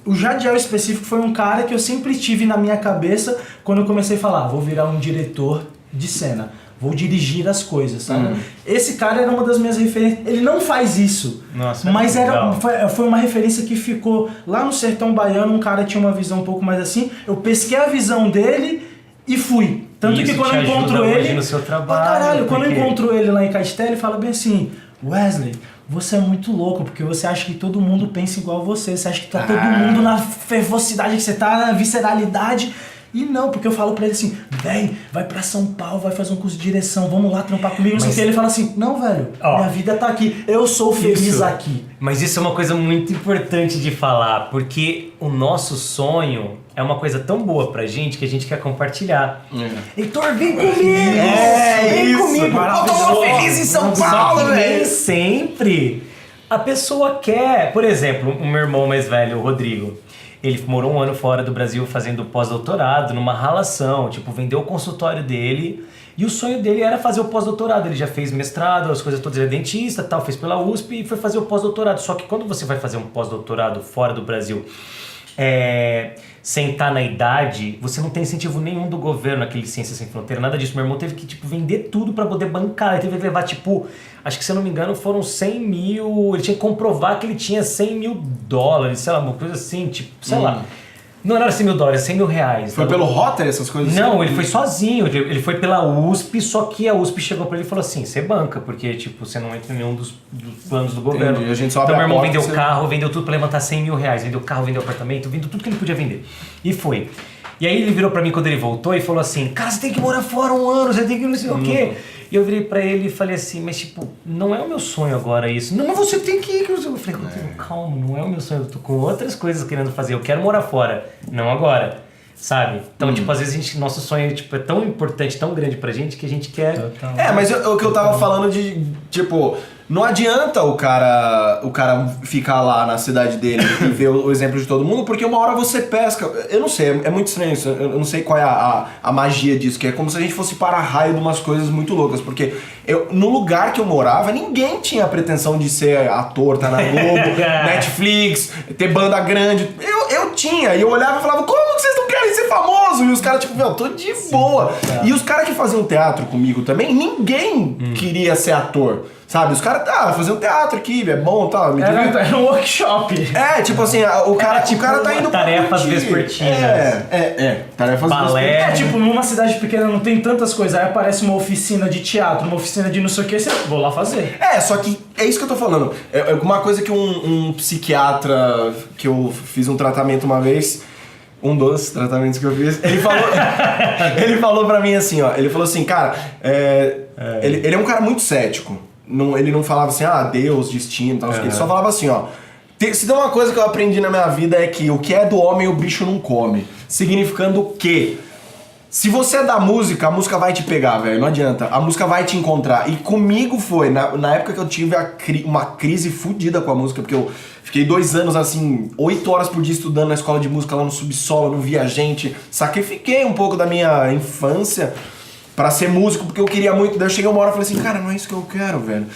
O Jadiel específico foi um cara que eu sempre tive na minha cabeça quando eu comecei a falar, vou virar um diretor de cena. vou dirigir as coisas, sabe? Esse cara era uma das minhas referências. Ele não faz isso, Nossa, mas foi uma referência que ficou lá no sertão baiano. Um cara tinha uma visão um pouco mais assim. Eu pesquei a visão dele e fui. Tanto que quando eu encontro ele... no seu trabalho, quando eu encontro ele lá em Castelho, ele fala bem assim: Wesley, você é muito louco, porque você acha que todo mundo pensa igual você. Você acha que tá todo mundo na fervosidade, que você tá na visceralidade. E não, porque eu falo pra ele assim: véi, vai pra São Paulo, vai fazer um curso de direção, vamos lá trampar comigo, não sei o que. Ele fala assim: não, velho, minha vida tá aqui, eu sou feliz aqui. Mas isso é uma coisa muito importante de falar, porque o nosso sonho é uma coisa tão boa pra gente que a gente quer compartilhar. Heitor, vem comigo! Vem comigo! Eu tô feliz em São Paulo, velho! Nem velho! sempre a pessoa quer. Por exemplo, o meu irmão mais velho, o Rodrigo, ele morou um ano fora do Brasil fazendo pós-doutorado numa ralação, tipo, vendeu o consultório dele e o sonho dele era fazer o pós-doutorado. Ele já fez mestrado, as coisas todas, ele é dentista, tal, fez pela USP e foi fazer o pós-doutorado. Só que quando você vai fazer um pós-doutorado fora do Brasil, sem estar na idade, você não tem incentivo nenhum do governo, aquele Ciência Sem Fronteira, nada disso. Meu irmão teve que, tipo, vender tudo pra poder bancar. Ele teve que levar, tipo, acho que se eu não me engano foram 100 mil, ele tinha que comprovar que ele tinha 100 mil dólares, sei lá, uma coisa assim, tipo, sei lá. Não era 100 mil dólares, 100 mil reais. Foi pelo Rotary, essas coisas assim? Não, ele foi sozinho, ele foi pela USP, só que a USP chegou pra ele e falou assim: você banca, porque tipo, você não entra em nenhum dos planos do governo. Entendi, a gente só abre então meu irmão vendeu você... carro, vendeu tudo pra levantar 100 mil reais, vendeu carro, vendeu apartamento, vendeu tudo que ele podia vender. E foi. E aí ele virou pra mim quando ele voltou e falou assim: cara, você tem que morar fora um ano, você tem que não sei o quê. E eu virei pra ele e falei assim: mas tipo, não é o meu sonho agora isso. Não, mas você tem que ir. Eu falei: calma, não é o meu sonho, eu tô com outras coisas querendo fazer, eu quero morar fora, não agora. Sabe? Então, tipo, às vezes nosso sonho tipo, é tão importante, tão grande pra gente que a gente quer... Mas o que eu tava falando de, tipo, não adianta o cara ficar lá na cidade dele e ver o exemplo de todo mundo, porque uma hora você pesca. Eu não sei, é muito estranho isso, eu não sei qual é a magia disso, que é como se a gente fosse para-raio de umas coisas muito loucas, porque no lugar que eu morava, ninguém tinha a pretensão de ser ator, tá na Globo, Netflix, ter banda grande. Eu tinha, e eu olhava e falava: como que vocês não querem ser famoso? E os caras, tipo, meu, tô de boa. E os caras que faziam teatro comigo também, ninguém queria ser ator. Sabe, os caras, fazer um teatro aqui, é bom, tá? Era um workshop. Tipo assim, o cara tá indo pra tarefas vespertinas. Tarefas vespertinas. Tipo, numa cidade pequena não tem tantas coisas. Aí aparece uma oficina de teatro, uma oficina de não sei o que, você vou lá fazer. Só que é isso que eu tô falando. É uma coisa que um psiquiatra, que eu fiz um tratamento uma vez, um dos tratamentos que eu fiz, ele falou pra mim assim, ó, ele falou assim, cara, ele é um cara muito cético. Ele não falava assim, Deus, destino, tal, ele só falava assim, ó: se tem uma coisa que eu aprendi na minha vida é que o que é do homem o bicho não come. Significando que se você é da música, a música vai te pegar, velho, não adianta, a música vai te encontrar. E comigo foi, na época que eu tive uma crise fodida com a música, porque eu fiquei 2 anos assim, 8 horas por dia estudando na escola de música lá no subsolo, não via gente, sacrifiquei um pouco da minha infância pra ser músico, porque eu queria muito. Daí eu cheguei uma hora e falei assim: cara, não é isso que eu quero, velho.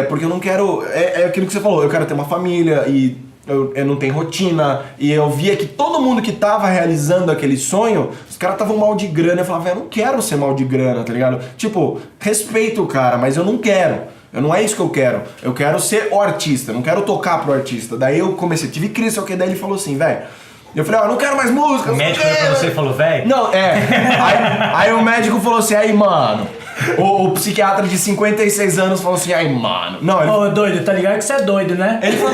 Porque eu não quero... É aquilo que você falou, eu quero ter uma família e eu não tenho rotina. E eu via que todo mundo que tava realizando aquele sonho, os caras estavam mal de grana. Eu falava: velho, eu não quero ser mal de grana, tá ligado? Tipo, respeito o cara, mas eu não quero. Não é isso que eu quero. Eu quero ser o artista, não quero tocar pro artista. Daí eu comecei, tive crise, ok? Daí ele falou assim: velho... Eu falei: eu não quero mais música. O médico olhou pra você e falou: velho? Não, aí o médico falou assim: aí, mano. O psiquiatra de 56 anos falou assim: aí, mano. Não, ele... doido, tá ligado que você é doido, né? Ele falou: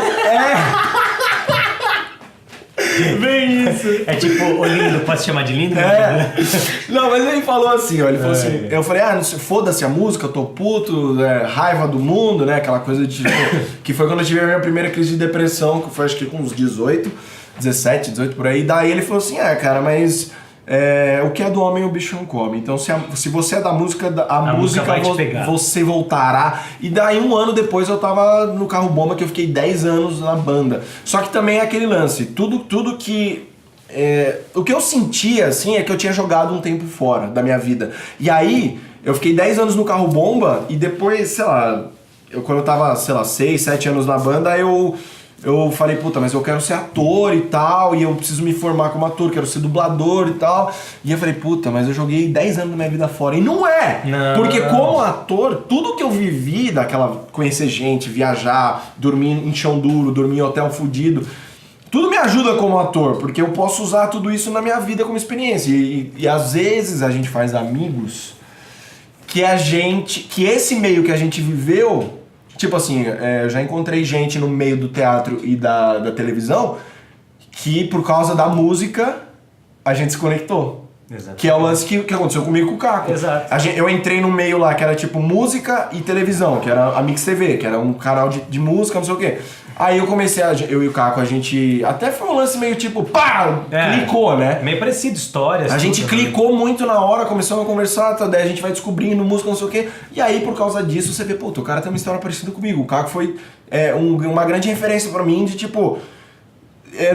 Bem isso. É tipo, ô lindo, posso te chamar de lindo? Não, mas ele falou assim, ó, ele falou assim, eu falei: foda-se a música, eu tô puto, raiva do mundo, né, aquela coisa de, que foi quando eu tive a minha primeira crise de depressão, que foi acho que com uns 17, 18 por aí. Daí ele falou assim: cara, mas o que é do homem o bicho não come. Então se você é da música, a música vai te pegar. Você voltará. E daí 1 ano depois eu tava no Carro Bomba, que eu fiquei 10 anos na banda. Só que também é aquele lance, tudo que... o que eu sentia, assim, é que eu tinha jogado um tempo fora da minha vida. E aí, eu fiquei 10 anos no Carro Bomba e depois, sei lá, quando eu tava, sei lá, 6, 7 anos na banda, eu eu falei, puta, mas eu quero ser ator e tal, e eu preciso me formar como ator, quero ser dublador e tal. E eu falei, puta, mas eu joguei 10 anos da minha vida fora. E não é! Não. Porque como ator, tudo que eu vivi conhecer gente, viajar, dormir em chão duro, dormir em hotel fudido, tudo me ajuda como ator, porque eu posso usar tudo isso na minha vida como experiência. E às vezes a gente faz amigos que esse meio que a gente viveu, tipo assim, eu já encontrei gente no meio do teatro e da televisão que por causa da música a gente se conectou. Exato. Que é o lance que aconteceu comigo com o Caco. Exato. Eu entrei no meio lá que era tipo música e televisão, que era a Mix TV, que era um canal de música, não sei o quê. Aí eu comecei, eu e o Caco, a gente... Até foi um lance meio tipo, pá! Clicou, né? Meio parecido, histórias. A gente clicou muito na hora, começamos a conversar, daí a gente vai descobrindo música, não sei o quê. E aí, por causa disso, você vê, puta, o cara tem uma história parecida comigo. O Caco foi uma grande referência pra mim de tipo...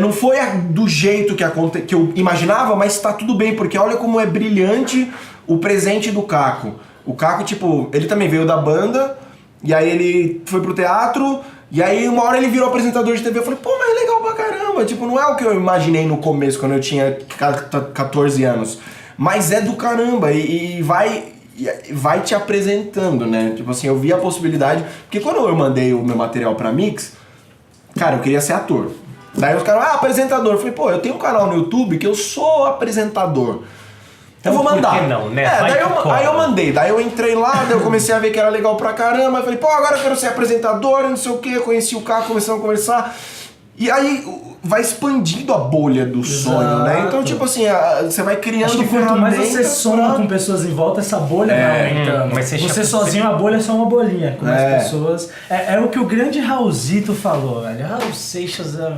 não foi do jeito que eu imaginava, mas tá tudo bem, porque olha como é brilhante o presente do Caco. O Caco, tipo, ele também veio da banda, e aí ele foi pro teatro, e aí uma hora ele virou apresentador de TV. Eu falei, pô, mas é legal pra caramba. Tipo, não é o que eu imaginei no começo, quando eu tinha 14 anos. Mas é do caramba, e vai te apresentando, né? Tipo assim, eu vi a possibilidade, porque quando eu mandei o meu material pra Mix, cara, eu queria ser ator. Daí os caras, apresentador. Eu falei, pô, eu tenho um canal no YouTube que eu sou apresentador. Eu vou mandar. Por que não, né? Aí eu mandei, daí eu entrei lá, daí eu comecei a ver que era legal pra caramba. Eu falei, pô, agora eu quero ser apresentador, não sei o que. Conheci o cara, começamos a conversar. E aí vai expandindo a bolha do sonho, né? Então, tipo assim, você vai criando. Acho que quanto mais você soma com pessoas em volta, essa bolha vai aumentando. Mas você sozinho, a bolha é só uma bolinha. Com as pessoas. É o que o grande Raulzito falou, velho. Raul Seixas é.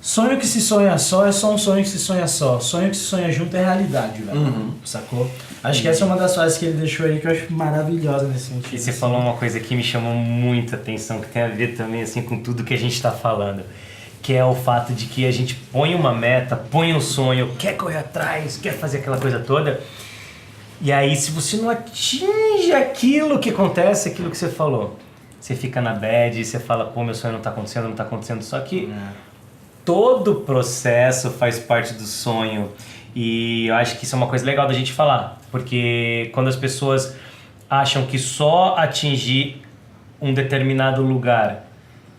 Sonho que se sonha só é só um sonho que se sonha só. Sonho que se sonha junto é realidade, velho. Sacou? Acho que essa é uma das frases que ele deixou aí que eu acho maravilhosa nesse sentido. E você falou uma coisa que me chamou muita atenção, que tem a ver também assim, com tudo que a gente está falando. Que é o fato de que a gente põe uma meta, põe um sonho, quer correr atrás, quer fazer aquela coisa toda. E aí, se você não atinge aquilo que acontece, aquilo que você falou, você fica na bad, você fala, pô, meu sonho não tá acontecendo. Só que todo o processo faz parte do sonho. E eu acho que isso é uma coisa legal da gente falar. Porque quando as pessoas acham que só atingir um determinado lugar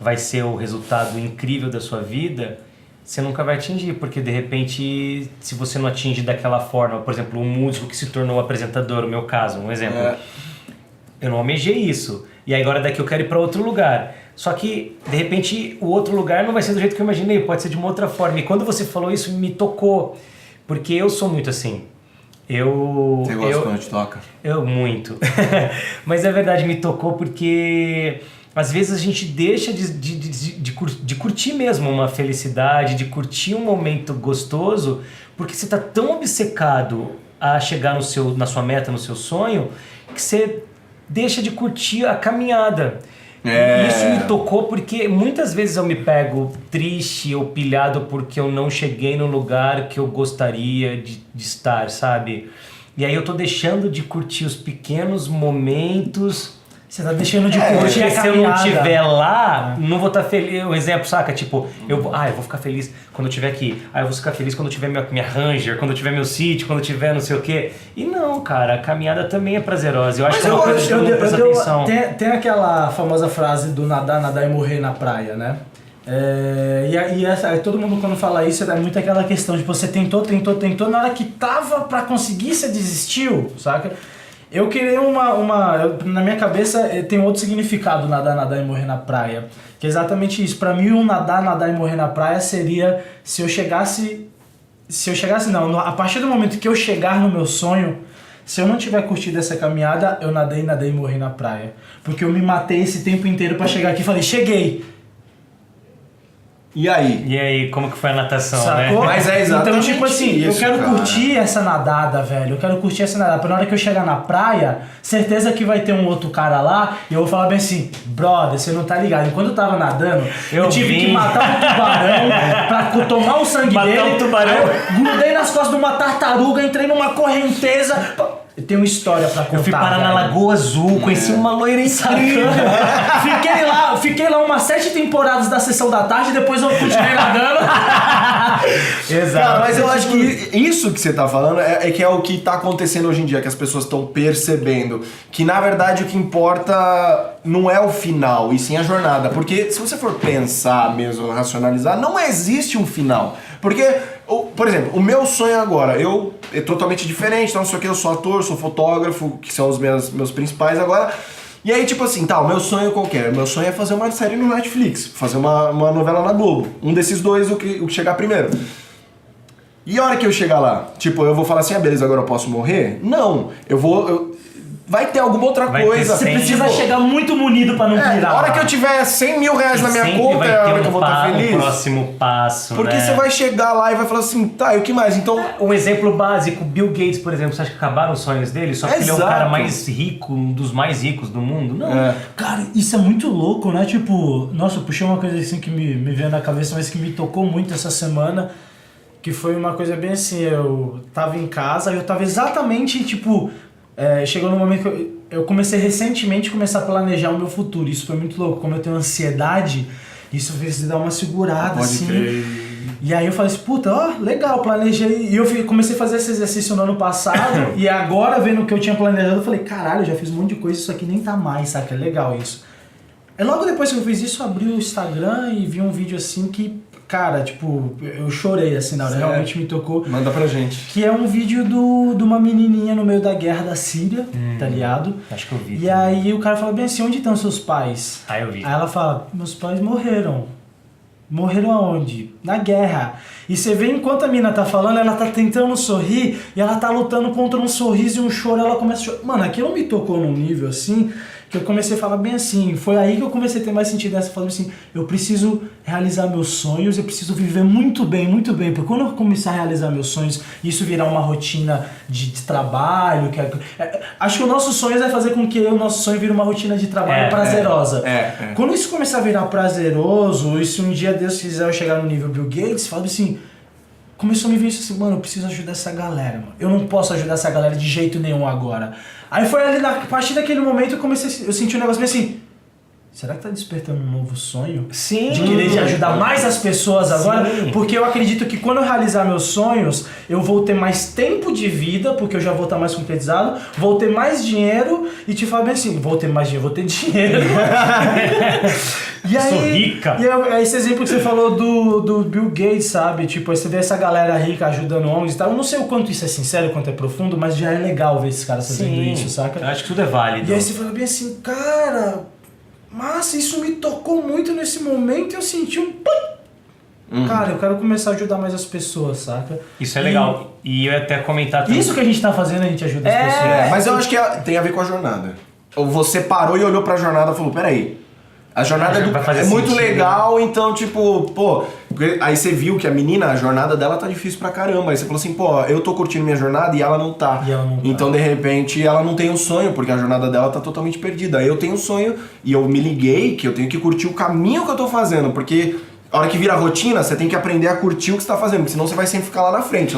vai ser o resultado incrível da sua vida, você nunca vai atingir. Porque de repente, se você não atinge daquela forma, por exemplo, um músico que se tornou apresentador, o meu caso, um exemplo. Eu não almejei isso. E aí agora daqui eu quero ir para outro lugar. Só que, de repente, o outro lugar não vai ser do jeito que eu imaginei, pode ser de uma outra forma. E quando você falou isso, me tocou. Porque eu sou muito assim. Você gosta quando te toca? Eu muito. Mas é verdade, me tocou porque às vezes a gente deixa de curtir mesmo uma felicidade, de curtir um momento gostoso, porque você está tão obcecado a chegar na sua meta, no seu sonho, que você deixa de curtir a caminhada. Isso me tocou porque muitas vezes eu me pego triste ou pilhado porque eu não cheguei no lugar que eu gostaria de estar, sabe? E aí eu tô deixando de curtir os pequenos momentos. Você tá deixando de curtir a caminhada. Se eu não estiver lá, não vou estar feliz. Um exemplo, saca? Tipo, eu vou ficar feliz quando eu estiver aqui. Eu vou ficar feliz quando eu tiver minha Ranger, quando eu tiver meu sítio, quando eu tiver não sei o quê. E não, cara, a caminhada também é prazerosa. Eu acho que é uma coisa que eu presta atenção. Tem aquela famosa frase do nadar e morrer na praia, né? E todo mundo quando fala isso é muito aquela questão de você tentou, na hora que tava pra conseguir, você desistiu, saca? Eu criei na minha cabeça tem outro significado nadar e morrer na praia, que é exatamente isso. Pra mim, nadar e morrer na praia seria se eu chegasse não, a partir do momento que eu chegar no meu sonho, se eu não tiver curtido essa caminhada, eu nadei e morri na praia, porque eu me matei esse tempo inteiro pra chegar aqui e falei, cheguei. E aí, como que foi a natação, sacou? né? Mas é exatamente então, tipo assim, isso, eu quero cara. curtir essa nadada, velho. Eu quero curtir essa nadada. Pra na hora que eu chegar na praia, certeza que vai ter um outro cara lá e eu vou falar bem assim, brother, você não tá ligado. Enquanto eu tava nadando, eu tive que matar um tubarão pra tomar o sangue dele. Matar um tubarão. Aí eu grudei nas costas de uma tartaruga, entrei numa correnteza. tem uma história pra contar. Eu fui parar na Lagoa Azul, conheci uma loira incrível. Fiquei lá umas 7 temporadas da Sessão da Tarde, depois eu continuei nadando. Exato. Cara, mas eu acho que isso que você tá falando é que é o que tá acontecendo hoje em dia, que as pessoas estão percebendo. Que na verdade o que importa não é o final, e sim a jornada. Porque se você for pensar mesmo, racionalizar, não existe um final. Porque, por exemplo, o meu sonho agora, é totalmente diferente, então não sei o que, eu sou ator, sou fotógrafo, que são os meus principais agora. E aí, tipo assim, tá, o meu sonho qualquer? O meu sonho é fazer uma série no Netflix, fazer uma novela na Globo. Um desses dois, o que chegar primeiro. E a hora que eu chegar lá, tipo, eu vou falar assim, beleza, agora eu posso morrer? Não, vai ter alguma outra coisa. Você precisa chegar muito munido pra não pirar. A hora que eu tiver 100 mil reais na minha conta, é a hora que eu vou estar feliz. O próximo passo, porque você vai chegar lá e vai falar assim, tá, e o que mais? Então... Um exemplo básico, Bill Gates, por exemplo, você acha que acabaram os sonhos dele? Só que ele é o cara mais rico, um dos mais ricos do mundo? Não. Cara, isso é muito louco, né? Tipo, nossa, eu puxei uma coisa assim que me veio na cabeça, mas que me tocou muito essa semana, que foi uma coisa bem assim, eu tava em casa e eu tava exatamente, tipo... chegou no momento que eu comecei recentemente a planejar o meu futuro. Isso foi muito louco. Como eu tenho ansiedade, isso fez dar uma segurada, assim. Crer. E aí eu falei assim, puta, legal, planejei. E eu comecei a fazer esse exercício no ano passado. E agora, vendo o que eu tinha planejado, eu falei, caralho, eu já fiz um monte de coisa, isso aqui nem tá mais, saca? É legal isso. E logo depois que eu fiz isso, eu abri o Instagram e vi um vídeo assim que... Cara, tipo, eu chorei assim na hora, realmente me tocou. Manda pra gente. Que é um vídeo de uma menininha no meio da guerra da Síria, tá ligado? Acho que eu vi. E aí o cara fala bem assim, onde estão seus pais? Aí eu vi. Aí ela fala, meus pais morreram. Morreram aonde? Na guerra. E você vê enquanto a mina tá falando, ela tá tentando sorrir e ela tá lutando contra um sorriso e um choro, ela começa a chorar. Mano, aquilo me tocou num nível assim... que eu comecei a falar bem assim, foi aí que eu comecei a ter mais sentido nessa, falando assim, eu preciso realizar meus sonhos, eu preciso viver muito bem, porque quando eu começar a realizar meus sonhos, isso virar uma rotina de trabalho, acho que o nosso sonho é fazer com que o nosso sonho vire uma rotina de trabalho prazerosa. Quando isso começar a virar prazeroso, e se um dia Deus quiser eu chegar no nível Bill Gates, fala assim, começou a me ver isso assim, mano, eu preciso ajudar essa galera, mano. Eu não posso ajudar essa galera de jeito nenhum agora. Aí foi ali, a partir daquele momento, eu senti um negócio meio assim, será que tá despertando um novo sonho? Sim. De querer ajudar mais as pessoas agora? Sim. Porque eu acredito que quando eu realizar meus sonhos, eu vou ter mais tempo de vida, porque eu já vou estar mais concretizado, vou ter mais dinheiro, e te falo bem assim, vou ter mais dinheiro, vou ter dinheiro. E aí, sou rica. E aí, esse exemplo que você falou do Bill Gates, sabe? Tipo, aí você vê essa galera rica ajudando ONGs e tal. Eu não sei o quanto isso é sincero, o quanto é profundo, mas já é legal ver esses caras fazendo isso, saca? Eu acho que tudo é válido. E aí você fala bem assim, cara, massa, isso me tocou muito nesse momento e eu senti um... Cara, eu quero começar a ajudar mais as pessoas, saca? Isso é legal. E eu ia até comentar também. Isso que a gente tá fazendo, a gente ajuda as pessoas. Mas eu acho que tem a ver com a jornada. Ou você parou e olhou pra jornada e falou, peraí, a jornada é muito legal, então, tipo, pô... Aí você viu que a menina, a jornada dela tá difícil pra caramba. Aí você falou assim, pô, eu tô curtindo minha jornada e ela não tá. Então, de repente, ela não tem um sonho, porque a jornada dela tá totalmente perdida. Aí eu tenho um sonho e eu me liguei que eu tenho que curtir o caminho que eu tô fazendo, porque... A hora que vira rotina, você tem que aprender a curtir o que você tá fazendo, porque senão você vai sempre ficar lá na frente.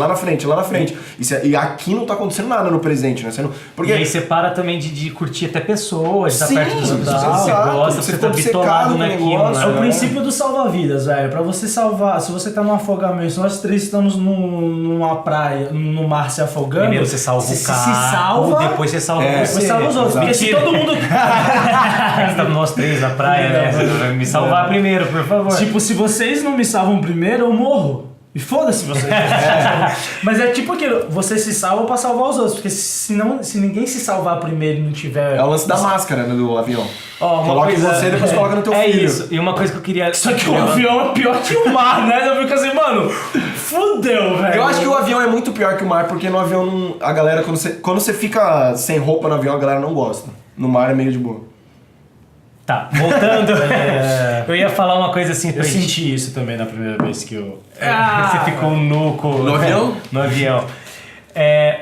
E aqui não tá acontecendo nada no presente, né? Porque... E aí você para também de curtir até pessoas, de estar perto das pessoas que você gosta, você tá bitolado naquilo. É o princípio do salva-vidas, velho. Pra você salvar, se você tá num afogamento, se nós três estamos numa praia, no mar se afogando... Primeiro você salva o carro, se salva, depois você salva você. Depois salva os outros. Porque se todo mundo... Estamos nós três na praia, né? Você vai me salvar primeiro, por favor. Tipo, se vocês não me salvam primeiro, eu morro. E foda-se vocês. Mas é tipo aquilo, você se salva pra salvar os outros. Porque se ninguém se salvar primeiro e não tiver... É o lance da máscara, né, do avião. Coloca em você e depois coloca no teu filho. É isso. E uma coisa que eu queria... Só que o avião é pior que o mar, né? Eu fico assim, mano, fudeu, velho. Eu acho que o avião é muito pior que o mar, porque no avião a galera, quando você fica sem roupa no avião, a galera não gosta. No mar é meio de boa. Tá, voltando, eu ia falar uma coisa assim... Eu senti isso também na primeira vez que eu... Você ficou no avião? No avião.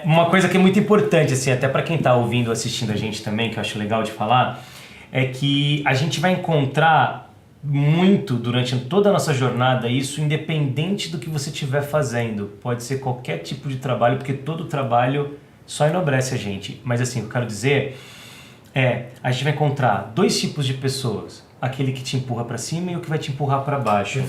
Uma coisa que é muito importante, assim, até pra quem tá ouvindo, assistindo a gente também, que eu acho legal de falar, é que a gente vai encontrar muito durante toda a nossa jornada isso, independente do que você estiver fazendo. Pode ser qualquer tipo de trabalho, porque todo trabalho só enobrece a gente. Mas assim, o que eu quero dizer a gente vai encontrar 2 tipos de pessoas. Aquele que te empurra pra cima e o que vai te empurrar pra baixo.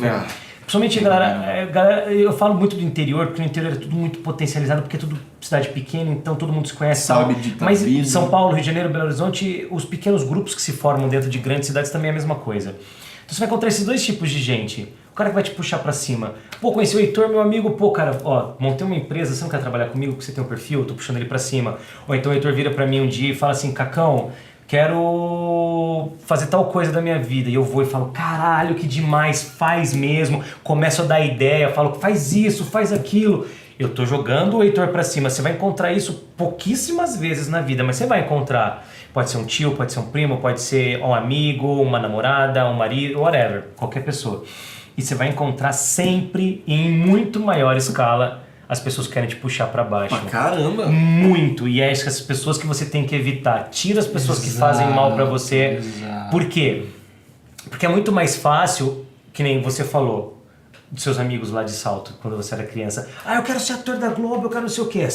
Principalmente, galera, eu falo muito do interior, porque no interior é tudo muito potencializado, porque é tudo cidade pequena, então todo mundo se conhece. Sabe de Mas São Paulo, Rio de Janeiro, Belo Horizonte, os pequenos grupos que se formam dentro de grandes cidades também é a mesma coisa. Então você vai encontrar esses 2 tipos de gente. O cara que vai te puxar pra cima. Pô, conheci o Heitor, meu amigo, pô, cara, ó, montei uma empresa, você não quer trabalhar comigo porque você tem um perfil, eu tô puxando ele pra cima. Ou então o Heitor vira pra mim um dia e fala assim, Cacão, quero fazer tal coisa da minha vida. E eu vou e falo, caralho, que demais, faz mesmo. Começo a dar ideia, falo, faz isso, faz aquilo. Eu tô jogando o Heitor pra cima. Você vai encontrar isso pouquíssimas vezes na vida, mas você vai encontrar. Pode ser um tio, pode ser um primo, pode ser um amigo, uma namorada, um marido, whatever, qualquer pessoa. E você vai encontrar sempre, em muito maior escala, as pessoas que querem te puxar pra baixo. Caramba! Muito. E é essas pessoas que você tem que evitar. Tira as pessoas que fazem mal pra você. Por quê? Porque é muito mais fácil, que nem você falou, dos seus amigos lá de Salto, quando você era criança. Eu quero ser ator da Globo, eu quero não sei o quê.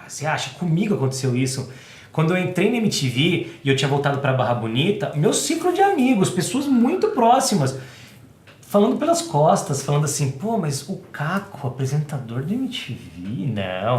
Você acha? Comigo aconteceu isso. Quando eu entrei na MTV e eu tinha voltado pra Barra Bonita, meu ciclo de amigos, pessoas muito próximas, falando pelas costas, falando assim, pô, mas o Caco, apresentador do MTV,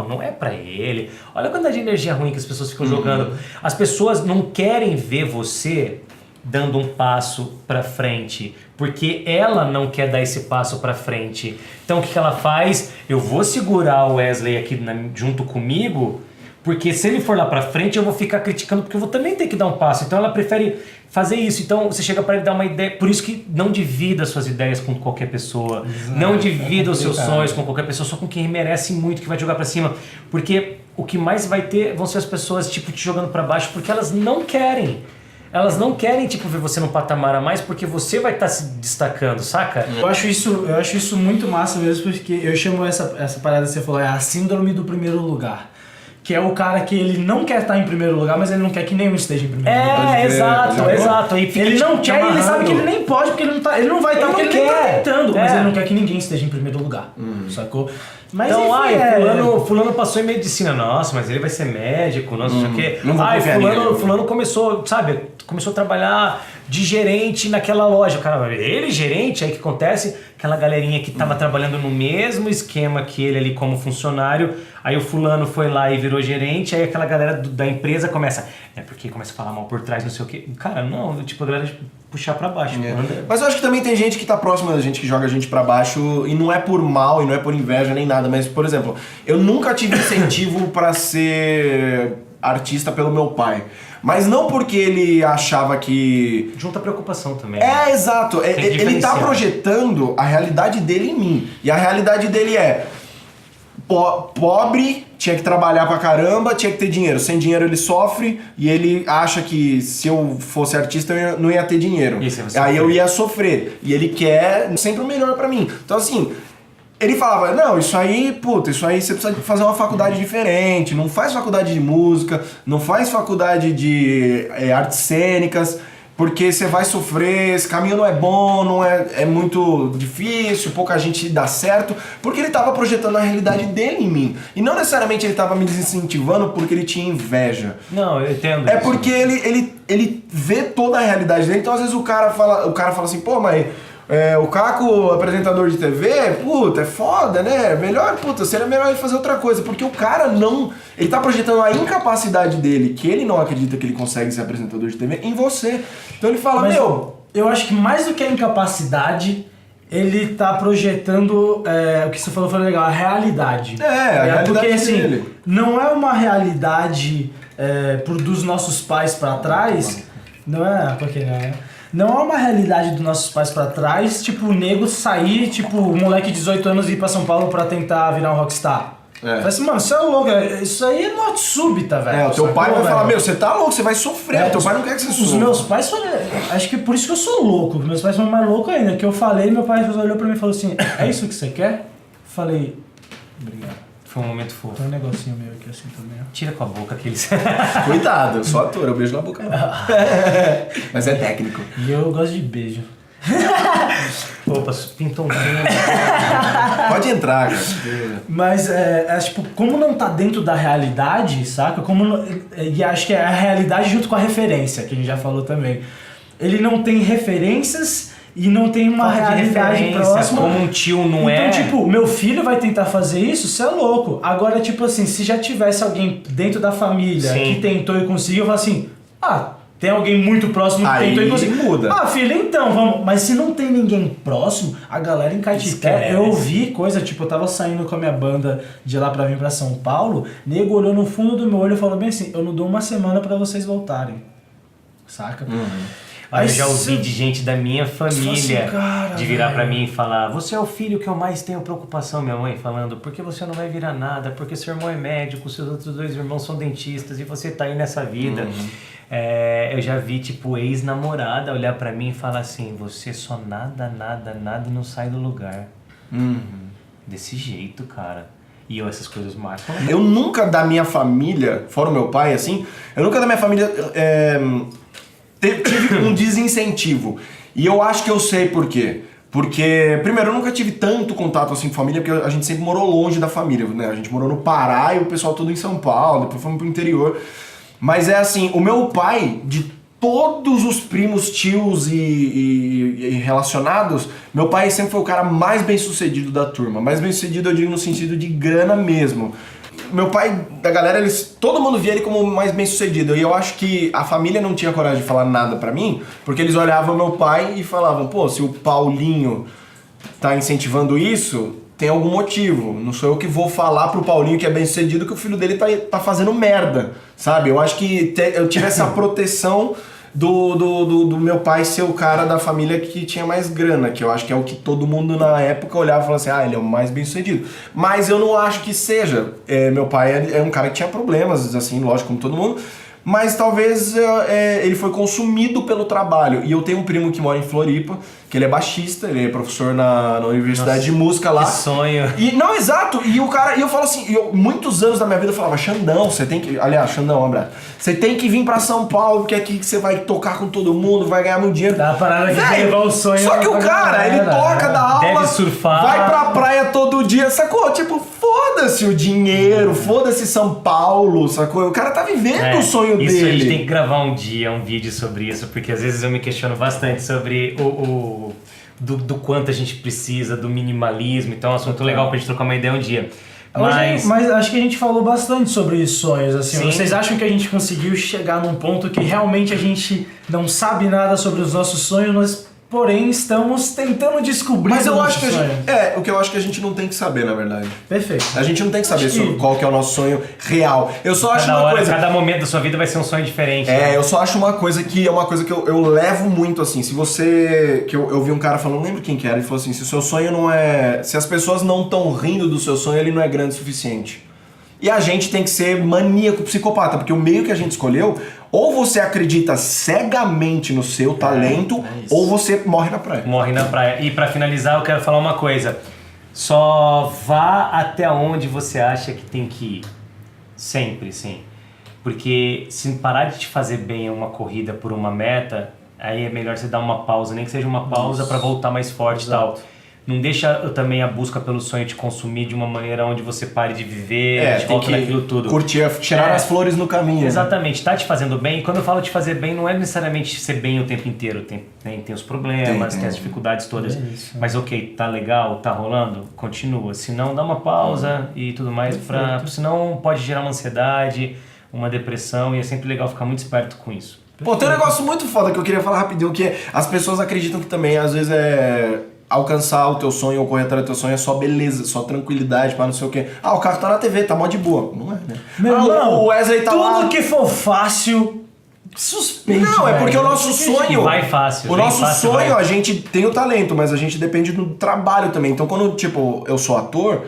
não é pra ele. Olha a quantidade de energia ruim que as pessoas ficam jogando. As pessoas não querem ver você dando um passo pra frente, porque ela não quer dar esse passo pra frente. Então o que ela faz? Eu vou segurar o Wesley aqui junto comigo, porque se ele for lá pra frente eu vou ficar criticando, porque eu vou também ter que dar um passo. Então ela prefere fazer isso. Então você chega pra ele dar uma ideia. Por isso que não divida suas ideias com qualquer pessoa. Exato. Não divida os seus sonhos com qualquer pessoa, só com quem merece muito, que vai jogar pra cima. Porque o que mais vai ter vão ser as pessoas tipo te jogando pra baixo, porque elas não querem. Elas não querem, tipo, ver você num patamar a mais, porque você vai estar se destacando, saca? Eu acho isso muito massa mesmo, porque eu chamo essa parada que você falou, é a síndrome do primeiro lugar. Que é o cara que ele não quer estar em primeiro lugar, mas ele não quer que nenhum esteja em primeiro lugar. Exato. Aí fica ele não quer e ele sabe que ele nem pode, porque ele não vai estar, porque ele nem tá tentando. Mas ele não quer que ninguém esteja em primeiro lugar, sacou? Mas então, fulano passou em medicina. Nossa, mas ele vai ser médico, nossa, não sei o quê. Fulano começou, sabe, começou a trabalhar de gerente naquela loja. Cara, ele gerente, aí o que acontece? Aquela galerinha que tava trabalhando no mesmo esquema que ele ali como funcionário, aí o fulano foi lá e virou gerente, aí aquela galera da empresa começa, porque começa a falar mal por trás, não sei o quê. Cara, não, tipo, a galera puxar pra baixo. Mas eu acho que também tem gente que tá próxima da gente, que joga a gente pra baixo, e não é por mal, e não é por inveja nem nada, mas, por exemplo, eu nunca tive incentivo pra ser artista pelo meu pai. Mas não porque ele achava que... Junta preocupação também. Exato. Ele tá projetando a realidade dele em mim. E a realidade dele é... Pobre, tinha que trabalhar pra caramba, tinha que ter dinheiro. Sem dinheiro ele sofre e ele acha que se eu fosse artista eu não ia ter dinheiro. Aí eu ia sofrer. E ele quer sempre o melhor pra mim. Então assim... Ele falava, não, isso aí você precisa fazer uma faculdade diferente, não faz faculdade de música, não faz faculdade de artes cênicas, porque você vai sofrer, esse caminho não é bom, é muito difícil, pouca gente dá certo, porque ele estava projetando a realidade dele em mim. E não necessariamente ele estava me desincentivando porque ele tinha inveja. Não, eu entendo. É porque ele vê toda a realidade dele, então às vezes o cara fala assim, pô, mas... o Caco, apresentador de TV, é foda, né? Seria melhor ele fazer outra coisa, porque o cara não... Ele tá projetando a incapacidade dele, que ele não acredita que ele consegue ser apresentador de TV, em você. Então ele fala, eu acho que mais do que a incapacidade, ele tá projetando, o que você falou foi legal, a realidade. A realidade porque, assim, dele. Não é uma realidade dos nossos pais pra trás, não é, porque não é uma realidade dos nossos pais pra trás, tipo, o nego sair, tipo, o moleque de 18 anos ir pra São Paulo pra tentar virar um rockstar. Fala assim, mano, você é louco, isso aí é morte súbita, velho. O teu pai vai falar, você tá louco, você vai sofrer, teu pai não quer que você sofra. Os meus pais foram, acho que por isso que eu sou louco, meus pais foram mais loucos ainda, que eu falei, meu pai olhou pra mim e falou assim, é isso que você quer? Falei, obrigado. Foi um momento fofo. Tem um negocinho meu aqui assim também. Tira com a boca aqueles... Cuidado, eu sou ator, eu beijo na boca. Mas é técnico. E eu gosto de beijo. Opa, pintou um tempo. Pode entrar, cara. Mas, tipo, como não tá dentro da realidade, saca? E acho que é a realidade junto com a referência, que a gente já falou também. Ele não tem referências e não tem uma realidade próxima. Como um tio não é. Então, tipo, meu filho vai tentar fazer isso, você é louco. Agora, tipo assim, se já tivesse alguém dentro da família que tentou e conseguiu, eu falo assim, tem alguém muito próximo que tentou e conseguiu. Muda. Filho, então, vamos. Mas se não tem ninguém próximo, a galera em Caetité, eu ouvi coisa, tipo, eu tava saindo com a minha banda de lá pra vir pra São Paulo, nego olhou no fundo do meu olho e falou bem assim, eu não dou uma semana pra vocês voltarem. Saca? Eu já ouvi de gente da minha família assim, de virar pra mim e falar: você é o filho que eu mais tenho preocupação, minha mãe falando, porque você não vai virar nada, porque seu irmão é médico, seus outros 2 irmãos são dentistas e você tá aí nessa vida. Eu já vi, tipo, ex-namorada olhar pra mim e falar assim: você só nada e não sai do lugar. Desse jeito, cara. E essas coisas marcam. Eu nunca da minha família, fora o meu pai, assim, eu nunca da minha família tive um desincentivo. E eu acho que eu sei por quê. Porque, primeiro, eu nunca tive tanto contato assim com família, porque a gente sempre morou longe da família, né? A gente morou no Pará e o pessoal todo em São Paulo, depois fomos pro interior. Mas é assim, o meu pai, de todos os primos, tios e relacionados, meu pai sempre foi o cara mais bem sucedido da turma. Mais bem sucedido eu digo no sentido de grana mesmo. Meu pai, da galera, todo mundo via ele como mais bem sucedido. E eu acho que a família não tinha coragem de falar nada pra mim, porque eles olhavam meu pai e falavam, pô, se o Paulinho tá incentivando isso, tem algum motivo. Não sou eu que vou falar pro Paulinho que é bem sucedido que o filho dele tá fazendo merda, sabe? Eu acho que eu tive essa proteção do meu pai ser o cara da família que tinha mais grana, que eu acho que é o que todo mundo na época olhava e falava assim, ele é o mais bem sucedido. Mas eu não acho que seja. Meu pai é um cara que tinha problemas, assim, lógico, como todo mundo, mas talvez ele foi consumido pelo trabalho. E eu tenho um primo que mora em Floripa, que ele é baixista, ele é professor na Universidade de Música lá. Que sonho. Não, exato. E o cara, eu falo assim, muitos anos da minha vida eu falava, Xandão, você tem que. Aliás, Xandão, um abraço. Você tem que vir pra São Paulo, porque é aqui que você vai tocar com todo mundo, vai ganhar muito dinheiro. Dá uma parada que vai levar o sonho. Só que o cara, ele toca, dá aula, deve surfar, vai pra praia todo dia, sacou? Tipo, foda-se o dinheiro, foda-se São Paulo, sacou? O cara tá vivendo o sonho isso dele. A gente tem que gravar um dia, um vídeo sobre isso, porque às vezes eu me questiono bastante sobre do quanto a gente precisa, do minimalismo. Então é um assunto legal pra gente trocar uma ideia um dia. Mas acho que a gente falou bastante sobre sonhos, assim. Sim. Vocês acham que a gente conseguiu chegar num ponto que realmente a gente não sabe nada sobre os nossos sonhos, nós, porém, estamos tentando descobrir. Mas eu acho que o que eu acho que a gente não tem que saber, na verdade. Perfeito. A gente não tem que saber sobre qual que é o nosso sonho real. Eu só acho uma coisa. Cada momento da sua vida vai ser um sonho diferente. Eu só acho uma coisa que é uma coisa que eu levo muito assim. Se você. Que eu vi um cara falando, não lembro quem que era, ele falou assim: se o seu sonho não é. Se as pessoas não estão rindo do seu sonho, ele não é grande o suficiente. E a gente tem que ser maníaco, psicopata, porque o meio que a gente escolheu, ou você acredita cegamente no seu talento, ou você morre na praia. Morre na praia. E pra finalizar, eu quero falar uma coisa. Só vá até onde você acha que tem que ir. Sempre, sim. Porque se parar de te fazer bem uma corrida por uma meta, aí é melhor você dar uma pausa, nem que seja uma pausa pra voltar mais forte e tal. Não deixa também a busca pelo sonho te consumir de uma maneira onde você pare de viver, de volta naquilo tudo. Curtir, tirar as flores no caminho. Exatamente, tá te fazendo bem. Quando eu falo te fazer bem, não é necessariamente ser bem o tempo inteiro. Tem os problemas, tem as dificuldades todas. Mas ok, tá legal, tá rolando? Continua. Se não, dá uma pausa e tudo mais. Senão pode gerar uma ansiedade, uma depressão, e é sempre legal ficar muito esperto com isso. Pô, tem um negócio muito foda que eu queria falar rapidinho, que as pessoas acreditam que também, às vezes, alcançar o teu sonho ou correr atrás do teu sonho é só beleza, só tranquilidade, para não sei o quê. O carro tá na TV, tá mó de boa. Não é, né? Meu irmão, o Wesley tá lá... Tudo que for fácil, suspeite. Não, é porque o nosso sonho... Vai fácil. O nosso sonho, a gente tem o talento, mas a gente depende do trabalho também. Então quando, tipo, eu sou ator...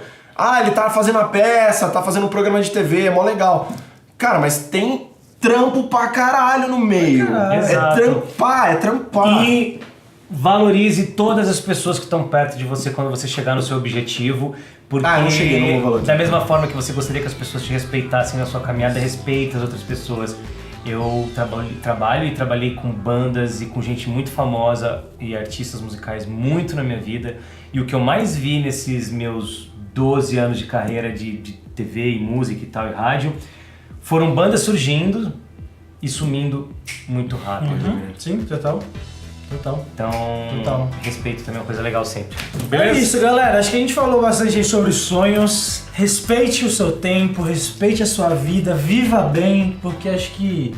ele tá fazendo a peça, tá fazendo um programa de TV, é mó legal. Cara, mas tem trampo pra caralho no meio. É trampar. E... valorize todas as pessoas que estão perto de você quando você chegar no seu objetivo, porque eu não cheguei, não vou valorizar. Da mesma forma que você gostaria que as pessoas te respeitassem na sua caminhada, respeite as outras pessoas. eu trabalho e trabalhei com bandas e com gente muito famosa e artistas musicais muito na minha vida. E o que eu mais vi nesses meus 12 anos de carreira de TV e música e tal e rádio foram bandas surgindo e sumindo muito rápido. Sim, total. Então, respeito também é uma coisa legal sempre. É isso, galera. Acho que a gente falou bastante aí sobre sonhos. Respeite o seu tempo, respeite a sua vida, viva bem, porque acho que...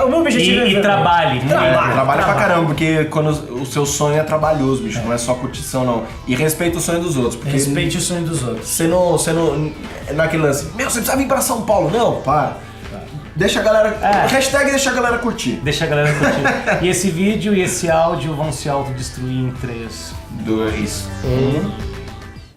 o meu objetivo e trabalhe. Trabalhe pra caramba, porque quando o seu sonho é trabalhoso, bicho, não é só curtição, não. E respeita o sonho dos outros. Porque respeite o sonho dos outros. Você não... Naquele lance, você precisa vir pra São Paulo. Não, para. Deixa a galera... Hashtag deixa a galera curtir. Deixa a galera curtir. E esse vídeo e esse áudio vão se autodestruir em 3, 2, 1...